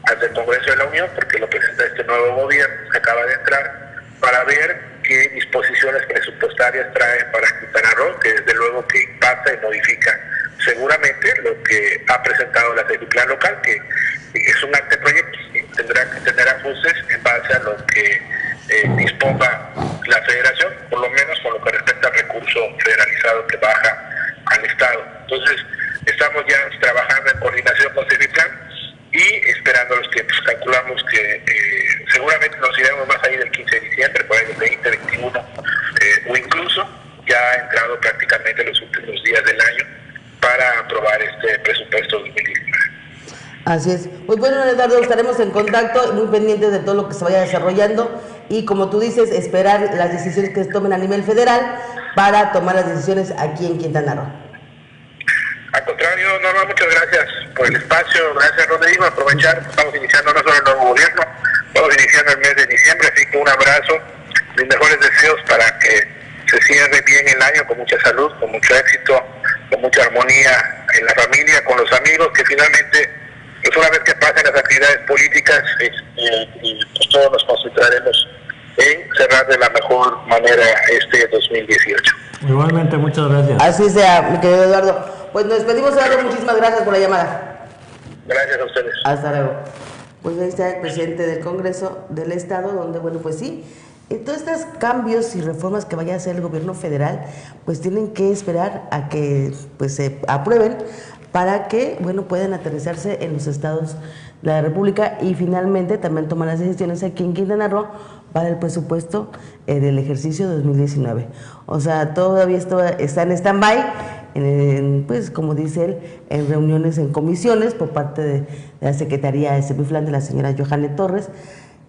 ante el Congreso de la Unión, porque lo presenta este nuevo gobierno que acaba de entrar, para ver qué disposiciones presupuestarias trae para Quintana Roo, que desde luego que impacta y modifica seguramente lo que ha presentado la Plan local, que es un anteproyecto y tendrá que tener ajustes en base a lo que disponga la Federación, por lo menos con lo que respecta al recurso federalizado que baja al Estado. Entonces, estamos ya trabajando en coordinación con Plan y esperando los tiempos. Calculamos que seguramente nos iremos más ahí del 15 de diciembre, por ahí del 20, 21, o incluso ya ha entrado prácticamente los últimos días del año para aprobar este presupuesto 2019. Así es. Pues bueno, Eduardo, estaremos en contacto, muy pendientes de todo lo que se vaya desarrollando y, como tú dices, esperar las decisiones que se tomen a nivel federal para tomar las decisiones aquí en Quintana Roo. Al contrario, Norma, muchas gracias por el espacio. Gracias, Rodrigo. Aprovechar, estamos iniciando no solo el nuevo gobierno, estamos iniciando el mes de diciembre, así que un abrazo, mis mejores deseos para que se cierre bien el año con mucha salud, con mucho éxito, con mucha armonía en la familia, con los amigos, que finalmente, pues una vez que pasen las actividades políticas, pues todos nos concentraremos en cerrar de la mejor manera este 2018. Igualmente, muchas gracias. Así sea, mi querido Eduardo. Pues nos despedimos, Eduardo, muchísimas gracias por la llamada. Gracias a ustedes. Hasta luego. Pues ahí está el presidente del Congreso del Estado, donde, bueno, pues sí, todos estos cambios y reformas que vaya a hacer el gobierno federal, pues tienen que esperar a que pues se aprueben para que, bueno, puedan aterrizarse en los estados de la República y finalmente también tomar las decisiones aquí en Quintana Roo para el presupuesto del ejercicio 2019. O sea, todavía esto está en stand-by, pues como dice él, en reuniones en comisiones por parte de la Secretaría de Semiflan de la señora Johanne Torres,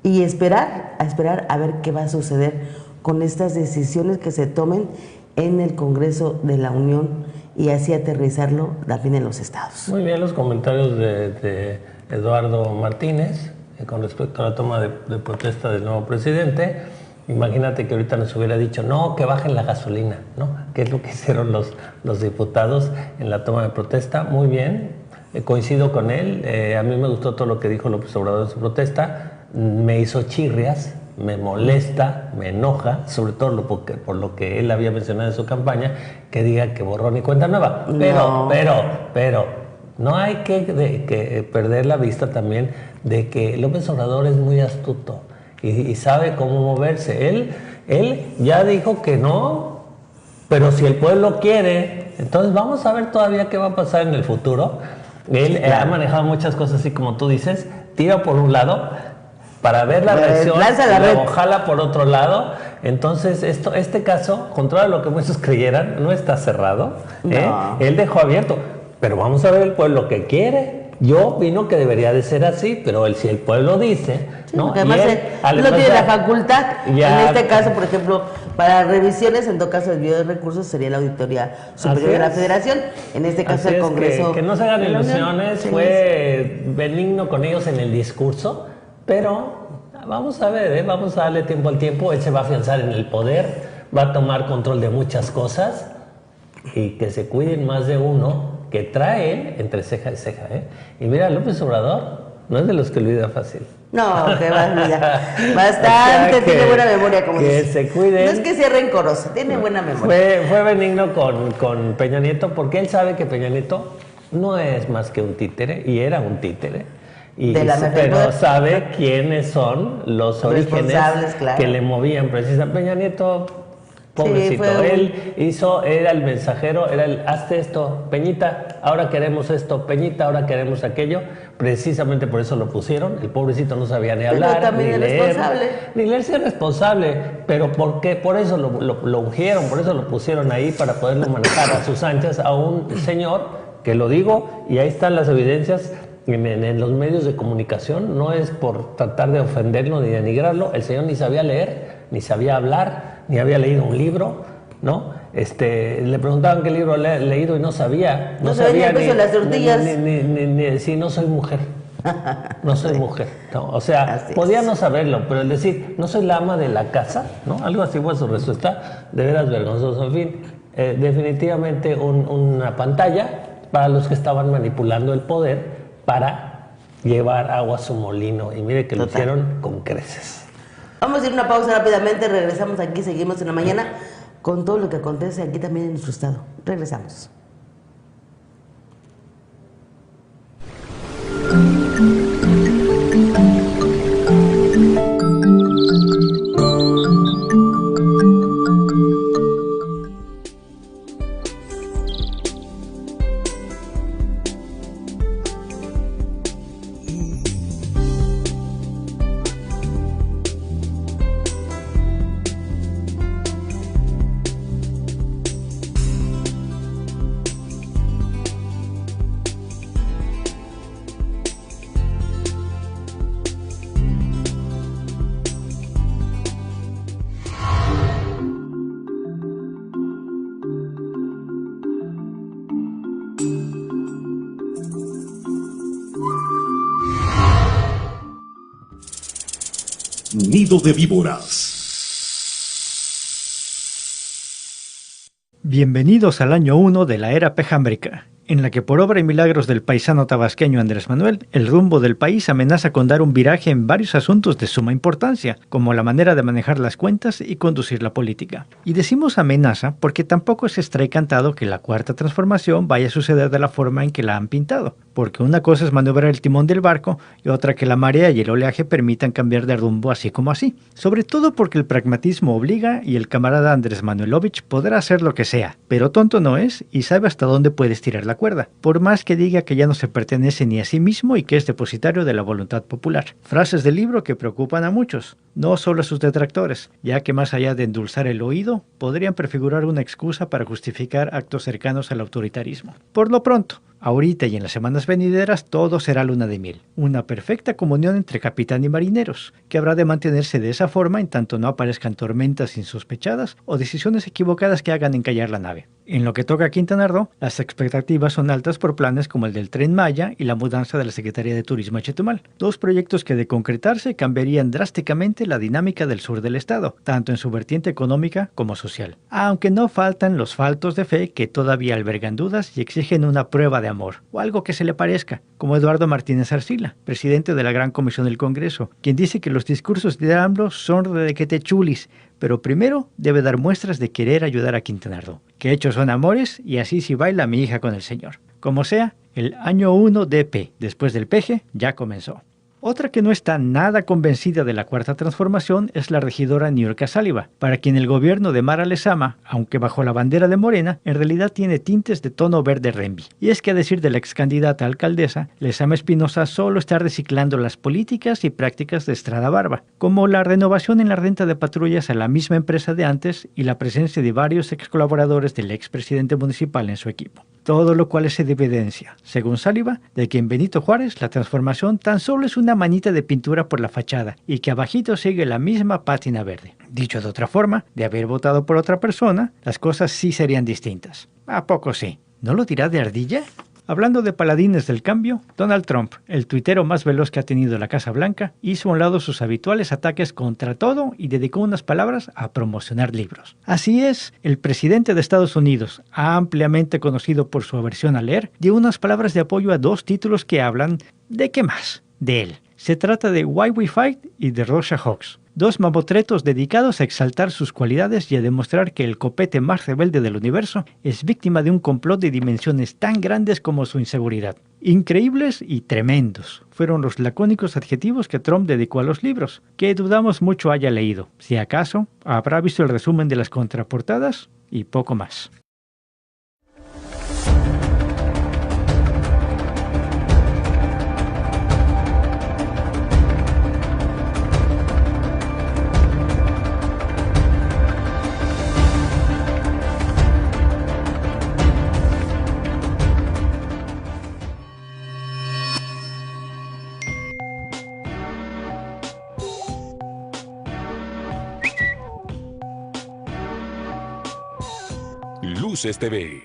y esperar a ver qué va a suceder con estas decisiones que se tomen en el Congreso de la Unión y así aterrizarlo también en los estados. Muy bien los comentarios de Eduardo Martínez con respecto a la toma de protesta del nuevo presidente. Imagínate que ahorita nos hubiera dicho, no, que bajen la gasolina, ¿no? Que es lo que hicieron los diputados en la toma de protesta. Muy bien, coincido con él. A mí me gustó todo lo que dijo López Obrador en su protesta. Me hizo chirrias, me molesta, me enoja, sobre todo por lo que él había mencionado en su campaña, que diga que borrón y cuenta nueva. Pero no hay que perder la vista también de que López Obrador es muy astuto y sabe cómo moverse. Él ya dijo que no, pero si el pueblo quiere, entonces vamos a ver todavía qué va a pasar en el futuro. Él ha manejado muchas cosas así como tú dices, tira por un lado para ver la reacción, luego jala por otro lado. Entonces, este caso, contrario a lo que muchos creyeran, no está cerrado. No. Él dejó abierto. Pero vamos a ver el pueblo que quiere. Yo opino que debería de ser así, pero si el pueblo dice, sí, ¿no? Además, él no tiene la facultad. Ya, en este caso, por ejemplo, para revisiones, en todo caso, el video de recursos sería la Auditoría Superior de la Federación. En este caso, el Congreso. Que no se hagan ilusiones, fue benigno con ellos en el discurso, pero vamos a ver, vamos a darle tiempo al tiempo. Él se va a afianzar en el poder, va a tomar control de muchas cosas y que se cuiden más de uno que trae él entre ceja y ceja. Y mira, López Obrador no es de los que olvida fácil. No, que va a olvidar. Bastante, o sea, tiene buena memoria, como que dice. Se cuiden. No es que sea rencoroso, tiene buena memoria. Fue benigno con Peña Nieto, porque él sabe que Peña Nieto no es más que un títere, y era un títere. Pero sabe quiénes son los orígenes que le movían precisamente. Peña Nieto, pobrecito, sí, era el mensajero, era el hazte esto, Peñita, ahora queremos esto, Peñita, ahora queremos aquello. Precisamente por eso lo pusieron. El pobrecito no sabía ni hablar, ni leer, ni leerse responsable. Pero por eso lo ungieron, por eso lo pusieron ahí, para poderlo manejar a sus anchas a un señor que, lo digo, y ahí están las evidencias en los medios de comunicación. No es por tratar de ofenderlo ni denigrarlo. El señor ni sabía leer, ni sabía hablar, ni había leído un libro. ¿no? Le preguntaban qué libro había leído y no sabía. No sabía el peso de las tortillas. Sí, no soy mujer. No soy mujer. No, o sea, podía no saberlo, pero el decir, no soy la ama de la casa, ¿no? Algo así fue su respuesta, de veras vergonzoso. En fin, definitivamente una pantalla para los que estaban manipulando el poder para llevar agua a su molino. Y mire que lo hicieron con creces. Vamos a ir a una pausa rápidamente, regresamos aquí, seguimos en la mañana con todo lo que acontece aquí también en nuestro estado. Regresamos. Nido de víboras. Bienvenidos al año 1 de la era pejambrica, en la que por obra y milagros del paisano tabasqueño Andrés Manuel, el rumbo del país amenaza con dar un viraje en varios asuntos de suma importancia, como la manera de manejar las cuentas y conducir la política. Y decimos amenaza porque tampoco se extrae cantado que la cuarta transformación vaya a suceder de la forma en que la han pintado, porque una cosa es maniobrar el timón del barco y otra que la marea y el oleaje permitan cambiar de rumbo así como así. Sobre todo porque el pragmatismo obliga y el camarada Andrés Manuelovich podrá hacer lo que sea, pero tonto no es y sabe hasta dónde puede estirar la cuerda, por más que diga que ya no se pertenece ni a sí mismo y que es depositario de la voluntad popular. Frases del libro que preocupan a muchos, no solo a sus detractores, ya que más allá de endulzar el oído, podrían prefigurar una excusa para justificar actos cercanos al autoritarismo. Por lo pronto, ahorita y en las semanas venideras todo será luna de miel, una perfecta comunión entre capitán y marineros, que habrá de mantenerse de esa forma en tanto no aparezcan tormentas insospechadas o decisiones equivocadas que hagan encallar la nave. En lo que toca a Quintana Roo, las expectativas son altas por planes como el del Tren Maya y la mudanza de la Secretaría de Turismo a Chetumal, dos proyectos que de concretarse cambiarían drásticamente la dinámica del sur del estado, tanto en su vertiente económica como social. Aunque no faltan los faltos de fe que todavía albergan dudas y exigen una prueba de amor, o algo que se le parezca, como Eduardo Martínez Arcila, presidente de la Gran Comisión del Congreso, quien dice que los discursos de AMLO son de que te chulis, pero primero debe dar muestras de querer ayudar a Quintana Roo, que hechos son amores y así sí baila mi hija con el señor. Como sea, el año 1 DP, después del peje, ya comenzó. Otra que no está nada convencida de la cuarta transformación es la regidora Niurka Sáliva, para quien el gobierno de Mara Lezama, aunque bajo la bandera de Morena, en realidad tiene tintes de tono verde rembi. Y es que a decir de la ex candidata a alcaldesa, Lezama Espinosa solo está reciclando las políticas y prácticas de Estrada Barba, como la renovación en la renta de patrullas a la misma empresa de antes y la presencia de varios ex colaboradores del expresidente municipal en su equipo. Todo lo cual es evidencia, según Sáliva, de que en Benito Juárez la transformación tan solo es una manita de pintura por la fachada y que abajito sigue la misma pátina verde. Dicho de otra forma, de haber votado por otra persona, las cosas sí serían distintas. ¿A poco sí? ¿No lo dirá de ardilla? Hablando de paladines del cambio, Donald Trump, el tuitero más veloz que ha tenido la Casa Blanca, hizo a un lado sus habituales ataques contra todo y dedicó unas palabras a promocionar libros. Así es, el presidente de Estados Unidos, ampliamente conocido por su aversión a leer, dio unas palabras de apoyo a dos títulos que hablan ¿de qué más? De él. Se trata de Why We Fight y de Rosa Hawks, dos mamotretos dedicados a exaltar sus cualidades y a demostrar que el copete más rebelde del universo es víctima de un complot de dimensiones tan grandes como su inseguridad. Increíbles y tremendos fueron los lacónicos adjetivos que Trump dedicó a los libros, que dudamos mucho haya leído. Si acaso, habrá visto el resumen de las contraportadas y poco más. Luces TV.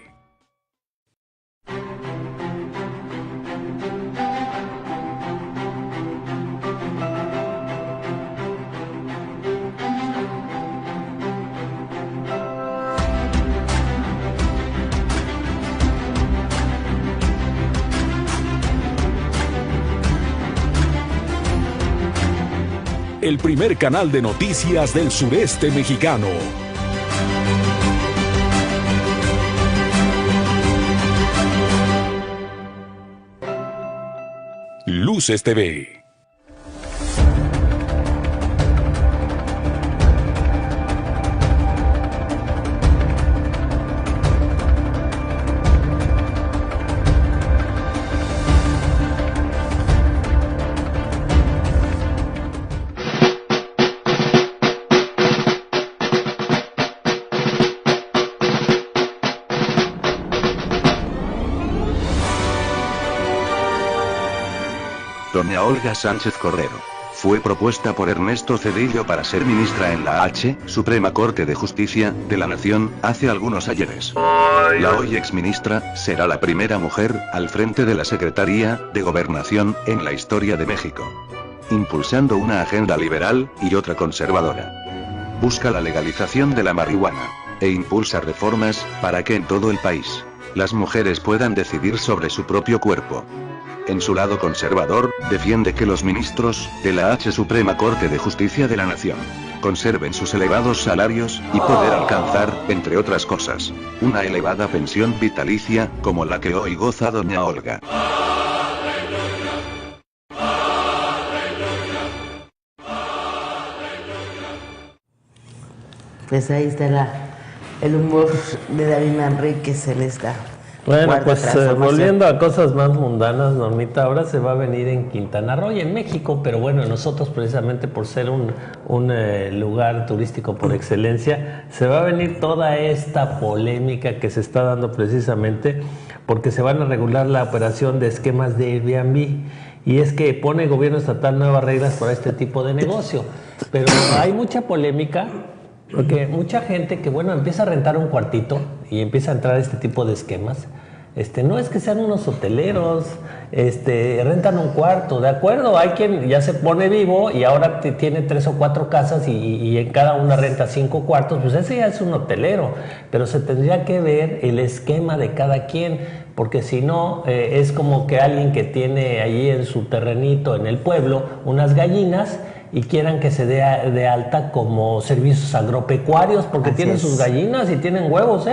El primer canal de noticias del sureste mexicano. Luces TV. Doña Olga Sánchez Cordero fue propuesta por Ernesto Zedillo para ser ministra en la Suprema Corte de Justicia de la Nación hace algunos ayeres. La hoy exministra será la primera mujer al frente de la Secretaría de Gobernación en la historia de México, impulsando una agenda liberal y otra conservadora. Busca la legalización de la marihuana e impulsa reformas para que en todo el país las mujeres puedan decidir sobre su propio cuerpo. En su lado conservador, defiende que los ministros de la Suprema Corte de Justicia de la Nación conserven sus elevados salarios y poder alcanzar, entre otras cosas, una elevada pensión vitalicia, como la que hoy goza doña Olga. Pues ahí está el humor de David Manríquez en esta. Bueno, pues volviendo a cosas más mundanas, Normita, ahora se va a venir en Quintana Roo y en México, pero bueno, nosotros precisamente por ser un lugar turístico por excelencia, se va a venir toda esta polémica que se está dando precisamente porque se van a regular la operación de esquemas de Airbnb. Y es que pone el gobierno estatal nuevas reglas para este tipo de negocio, pero hay mucha polémica. Porque mucha gente que, bueno, empieza a rentar un cuartito y empieza a entrar a este tipo de esquemas, no es que sean unos hoteleros, rentan un cuarto, ¿de acuerdo? Hay quien ya se pone vivo y ahora tiene 3 o 4 casas y en cada una renta 5 cuartos, pues ese ya es un hotelero, pero se tendría que ver el esquema de cada quien, porque si no, es como que alguien que tiene allí en su terrenito en el pueblo unas gallinas y quieran que se dé de alta como servicios agropecuarios porque tienen sus gallinas y tienen huevos,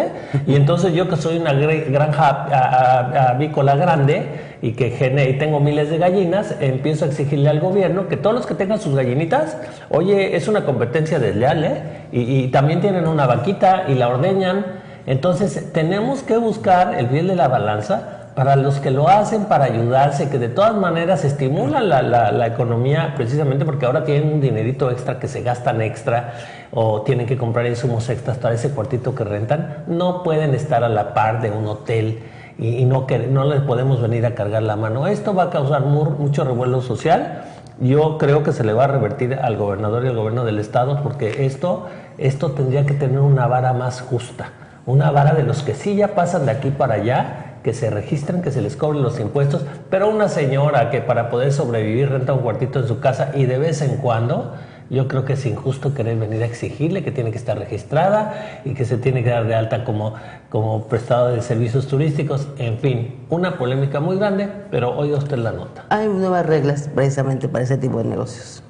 y entonces yo que soy una granja avícola grande y que tengo miles de gallinas, empiezo a exigirle al gobierno que todos los que tengan sus gallinitas, oye, es una competencia desleal, y también tienen una vaquita y la ordeñan. Entonces tenemos que buscar el bien de la balanza para los que lo hacen, para ayudarse, que de todas maneras estimulan la economía, precisamente porque ahora tienen un dinerito extra que se gastan extra o tienen que comprar insumos extras para ese cuartito que rentan. No pueden estar a la par de un hotel y no les podemos venir a cargar la mano. Esto va a causar mucho revuelo social. Yo creo que se le va a revertir al gobernador y al gobierno del estado porque esto tendría que tener una vara más justa. Una vara de los que sí ya pasan de aquí para allá, que se registran, que se les cobren los impuestos, pero una señora que para poder sobrevivir renta un cuartito en su casa y de vez en cuando, yo creo que es injusto querer venir a exigirle que tiene que estar registrada y que se tiene que dar de alta como prestador de servicios turísticos. En fin, una polémica muy grande, pero oiga usted la nota. Hay nuevas reglas precisamente para ese tipo de negocios.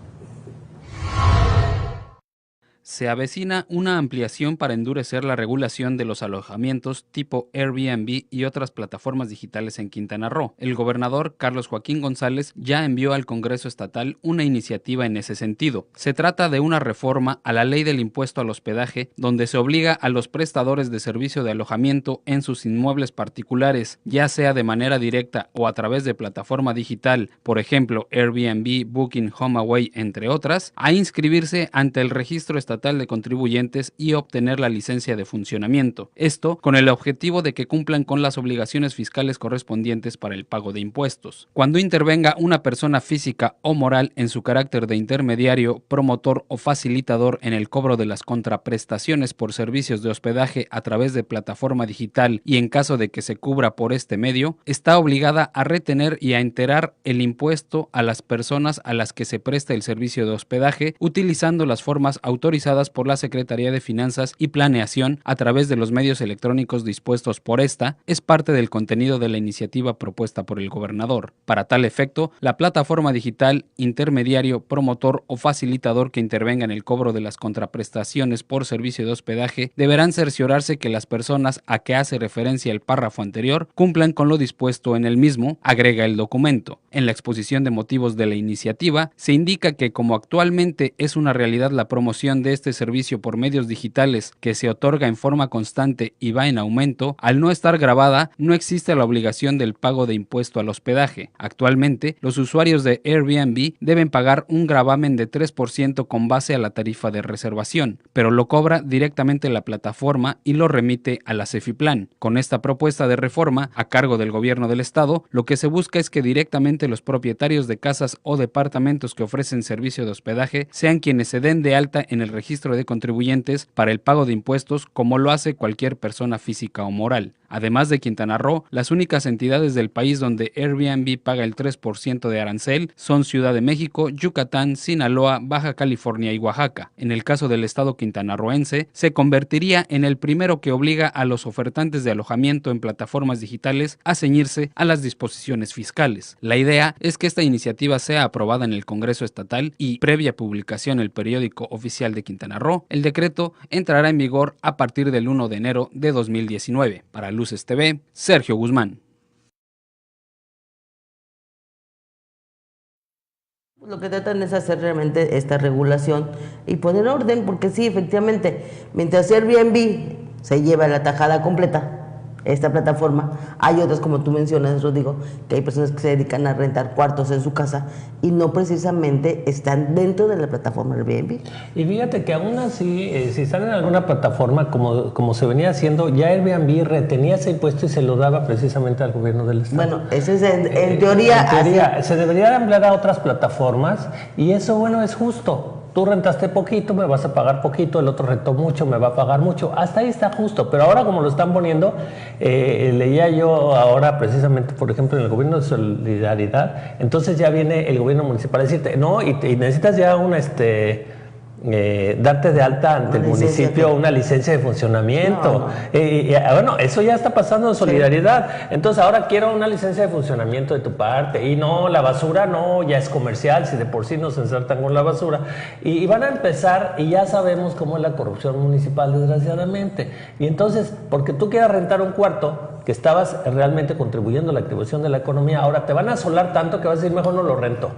Se avecina una ampliación para endurecer la regulación de los alojamientos tipo Airbnb y otras plataformas digitales en Quintana Roo. El gobernador Carlos Joaquín González ya envió al Congreso Estatal una iniciativa en ese sentido. Se trata de una reforma a la ley del impuesto al hospedaje, donde se obliga a los prestadores de servicio de alojamiento en sus inmuebles particulares, ya sea de manera directa o a través de plataforma digital, por ejemplo Airbnb, Booking, HomeAway, entre otras, a inscribirse ante el Registro Estatal Estatal de Contribuyentes y obtener la licencia de funcionamiento. Esto con el objetivo de que cumplan con las obligaciones fiscales correspondientes para el pago de impuestos. Cuando intervenga una persona física o moral en su carácter de intermediario, promotor o facilitador en el cobro de las contraprestaciones por servicios de hospedaje a través de plataforma digital y en caso de que se cubra por este medio, está obligada a retener y a enterar el impuesto a las personas a las que se presta el servicio de hospedaje utilizando las formas autorizadas por la Secretaría de Finanzas y Planeación a través de los medios electrónicos dispuestos por esta. Es parte del contenido de la iniciativa propuesta por el gobernador. Para tal efecto, la plataforma digital, intermediario, promotor o facilitador que intervenga en el cobro de las contraprestaciones por servicio de hospedaje deberán cerciorarse que las personas a que hace referencia el párrafo anterior cumplan con lo dispuesto en el mismo, agrega el documento. En la exposición de motivos de la iniciativa, se indica que como actualmente es una realidad la promoción de este servicio por medios digitales que se otorga en forma constante y va en aumento, al no estar grabada, no existe la obligación del pago de impuesto al hospedaje. Actualmente, los usuarios de Airbnb deben pagar un gravamen de 3% con base a la tarifa de reservación, pero lo cobra directamente la plataforma y lo remite a la Cefiplan. Con esta propuesta de reforma, a cargo del gobierno del estado, lo que se busca es que directamente los propietarios de casas o departamentos que ofrecen servicio de hospedaje sean quienes se den de alta en el registro de contribuyentes para el pago de impuestos como lo hace cualquier persona física o moral. Además de Quintana Roo, las únicas entidades del país donde Airbnb paga el 3% de arancel son Ciudad de México, Yucatán, Sinaloa, Baja California y Oaxaca. En el caso del estado quintanarroense, se convertiría en el primero que obliga a los ofertantes de alojamiento en plataformas digitales a ceñirse a las disposiciones fiscales. La idea es que esta iniciativa sea aprobada en el Congreso Estatal y, previa publicación en el periódico oficial de Quintana Roo, el decreto entrará en vigor a partir del 1 de enero de 2019. Para Luces TV, Sergio Guzmán. Lo que tratan es hacer realmente esta regulación y poner orden, porque sí, efectivamente, mientras Airbnb se lleva la tajada completa, esta plataforma, hay otras, como tú mencionas, Rodrigo, que hay personas que se dedican a rentar cuartos en su casa y no precisamente están dentro de la plataforma Airbnb. Y fíjate que aún así, si están en alguna plataforma, como se venía haciendo, ya Airbnb retenía ese impuesto y se lo daba precisamente al gobierno del estado. Bueno, ese es en teoría... Se debería ampliar a otras plataformas y eso, bueno, es justo. Tú rentaste poquito, me vas a pagar poquito, el otro rentó mucho, me va a pagar mucho. Hasta ahí está justo, pero ahora como lo están poniendo, leía yo ahora precisamente, por ejemplo, en el gobierno de solidaridad, entonces ya viene el gobierno municipal a decirte, no, y necesitas ya darte de alta ante el municipio una licencia de funcionamiento. Bueno, eso ya está pasando en solidaridad. Sí. Entonces ahora quiero una licencia de funcionamiento de tu parte. Y no, la basura no, ya es comercial, si de por sí nos ensartan con la basura. Y van a empezar, y ya sabemos cómo es la corrupción municipal, desgraciadamente. Y entonces, porque tú quieras rentar un cuarto que estabas realmente contribuyendo a la activación de la economía, ahora te van a asolar tanto que vas a decir, mejor no lo rento.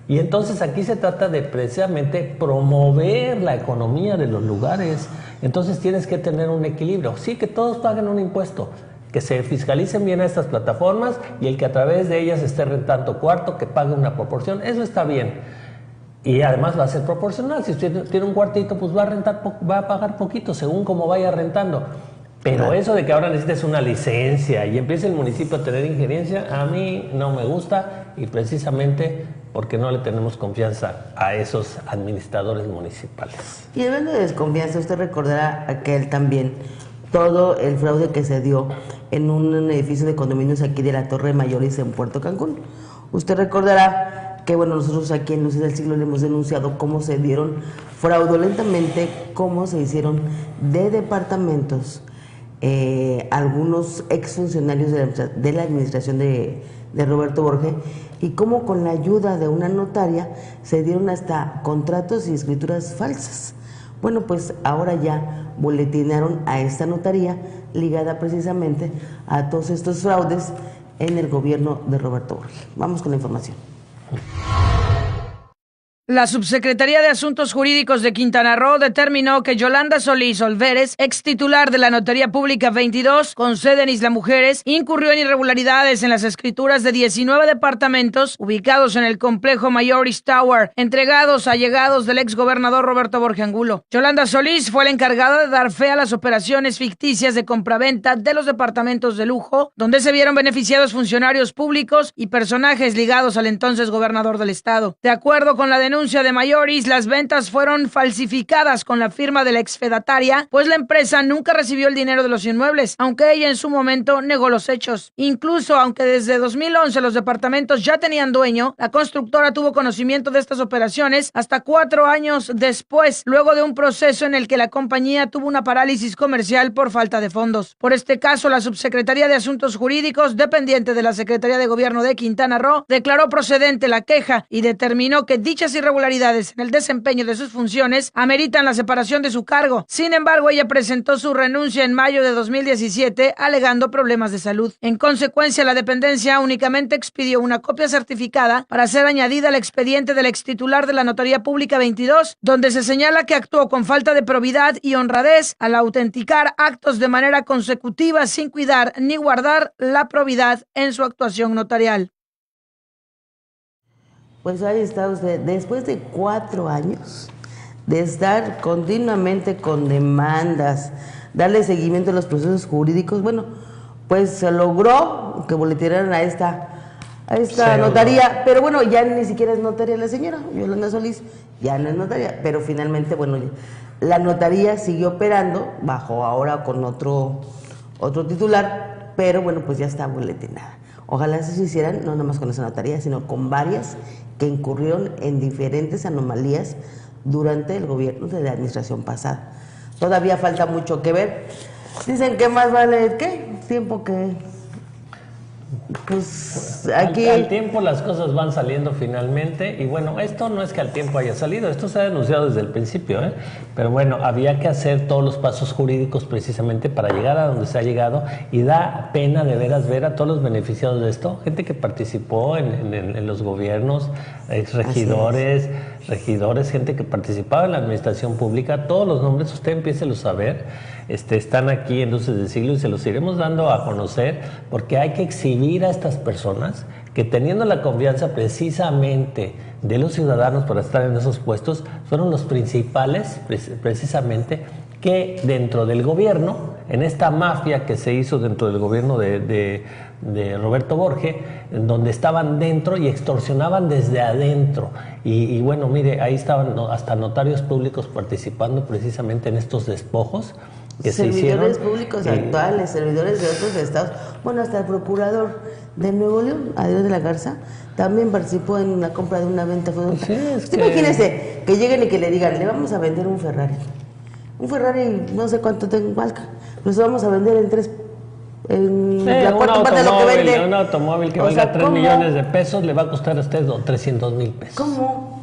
Y entonces aquí se trata de precisamente promover la economía de los lugares. Entonces tienes que tener un equilibrio. Sí, que todos paguen un impuesto, que se fiscalicen bien a estas plataformas y el que a través de ellas esté rentando cuarto, que pague una proporción. Eso está bien. Y además va a ser proporcional. Si usted tiene un cuartito, pues va a pagar poquito según cómo vaya rentando. Pero eso de que ahora necesites una licencia y empiece el municipio a tener injerencia, a mí no me gusta, y precisamente porque no le tenemos confianza a esos administradores municipales. Y hablando de desconfianza, usted recordará aquel también, todo el fraude que se dio en un edificio de condominios aquí de la Torre Mayores en Puerto Cancún. Usted recordará que, bueno, nosotros aquí en Luces del Siglo le hemos denunciado cómo se dieron fraudulentamente, cómo se hicieron de departamentos algunos exfuncionarios de la administración de Roberto Borge, y cómo con la ayuda de una notaria se dieron hasta contratos y escrituras falsas. Bueno, pues ahora ya boletinaron a esta notaría ligada precisamente a todos estos fraudes en el gobierno de Roberto Borge. Vamos con la información. La Subsecretaría de Asuntos Jurídicos de Quintana Roo determinó que Yolanda Solís Olveres, ex titular de la Notaría Pública 22, con sede en Isla Mujeres, incurrió en irregularidades en las escrituras de 19 departamentos ubicados en el complejo Mayoris Tower, entregados a allegados del ex gobernador Roberto Borge Angulo. Yolanda Solís fue la encargada de dar fe a las operaciones ficticias de compraventa de los departamentos de lujo, donde se vieron beneficiados funcionarios públicos y personajes ligados al entonces gobernador del estado. De acuerdo con la denuncia de Mayoris, las ventas fueron falsificadas con la firma de la exfedataria, pues la empresa nunca recibió el dinero de los inmuebles, aunque ella en su momento negó los hechos. Incluso, aunque desde 2011 los departamentos ya tenían dueño, la constructora tuvo conocimiento de estas operaciones hasta 4 años después, luego de un proceso en el que la compañía tuvo una parálisis comercial por falta de fondos. Por este caso, la Subsecretaría de Asuntos Jurídicos, dependiente de la Secretaría de Gobierno de Quintana Roo, declaró procedente la queja y determinó que dichas irregularidades en el desempeño de sus funciones ameritan la separación de su cargo. Sin embargo, ella presentó su renuncia en mayo de 2017 alegando problemas de salud. En consecuencia, la dependencia únicamente expidió una copia certificada para ser añadida al expediente del extitular de la Notaría Pública 22, donde se señala que actuó con falta de probidad y honradez al autenticar actos de manera consecutiva sin cuidar ni guardar la probidad en su actuación notarial. Pues ahí está usted, después de 4 años de estar continuamente con demandas, darle seguimiento a los procesos jurídicos, bueno, pues se logró que boleteraran a esta notaría, pero bueno, ya ni siquiera es notaria la señora Yolanda Solís, ya no es notaria, pero finalmente, bueno, la notaría siguió operando, bajo ahora con otro titular, pero bueno, pues ya está boletinada. Ojalá se hicieran, no nomás con esa notaría, sino con varias que incurrieron en diferentes anomalías durante el gobierno de la administración pasada. Todavía falta mucho que ver. Dicen que más vale, ¿qué? Tiempo que... Pues aquí... Al tiempo las cosas van saliendo finalmente y bueno, esto no es que al tiempo haya salido, esto se ha denunciado desde el principio, pero bueno, había que hacer todos los pasos jurídicos precisamente para llegar a donde se ha llegado y da pena de veras ver a todos los beneficiados de esto, gente que participó en los gobiernos, exregidores, regidores, gente que participaba en la administración pública, todos los nombres usted empiécelos a ver. Están aquí en Luces del Siglo y se los iremos dando a conocer porque hay que exhibir a estas personas que teniendo la confianza precisamente de los ciudadanos para estar en esos puestos, fueron los principales precisamente que dentro del gobierno, en esta mafia que se hizo dentro del gobierno de Roberto Borge, donde estaban dentro y extorsionaban desde adentro. Y bueno, mire, ahí estaban hasta notarios públicos participando precisamente en estos despojos que se hicieron. Servidores públicos actuales, servidores de otros estados, bueno, hasta el procurador de Nuevo León, Adiós de la Garza, también participó en la compra de una venta fraudulenta. Sí, imagínese que lleguen y que le digan, le vamos a vender un Ferrari. Un Ferrari, no sé cuánto tengo en Valca, pero se vamos a vender en 3... la cuarta parte de lo que vende. Un automóvil que valga 3 millones de pesos le va a costar a usted 300,000 pesos. ¿Cómo?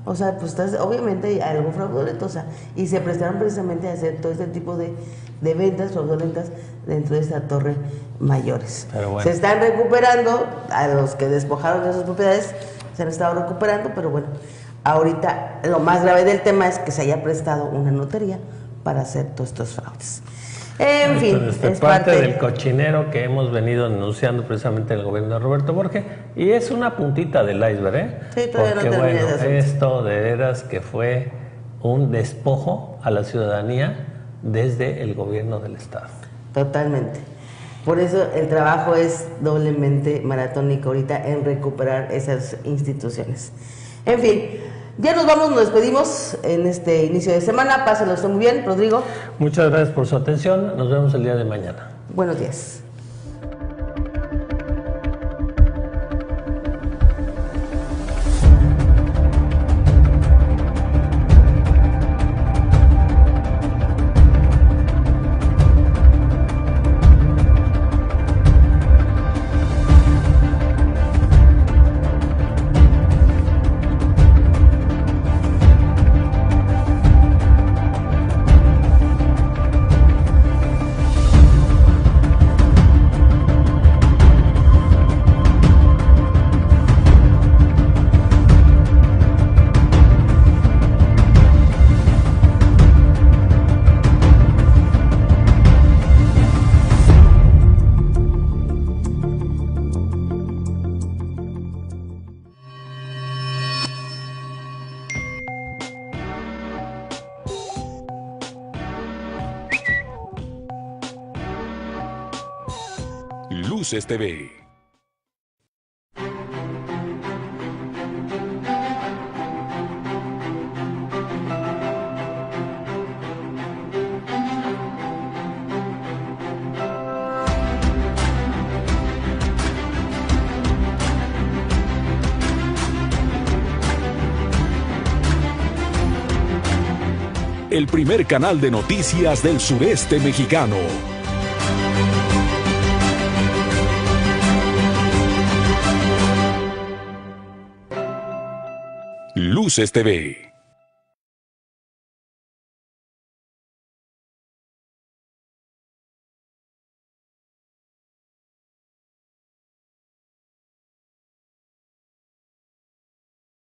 O sea, pues obviamente hay algo fraudulento, o sea, y se prestaron precisamente a hacer todo este tipo de ventas fraudulentas dentro de esta torre Mayores. Bueno. Se están recuperando, a los que despojaron de sus propiedades, se han estado recuperando, pero bueno, ahorita lo más grave del tema es que se haya prestado una notaría para hacer todos estos fraudes. En fin, es parte del cochinero que hemos venido denunciando precisamente el gobierno de Roberto Borge y es una puntita del iceberg, Sí, todavía porque no bueno, de esto de veras que fue un despojo a la ciudadanía desde el gobierno del estado. Totalmente. Por eso el trabajo es doblemente maratónico ahorita en recuperar esas instituciones. En fin, ya nos vamos, nos despedimos en este inicio de semana. Pásenlo usted muy bien, Rodrigo. Muchas gracias por su atención. Nos vemos el día de mañana. Buenos días. Luces TV. El primer canal de noticias del sureste mexicano. Luces TV.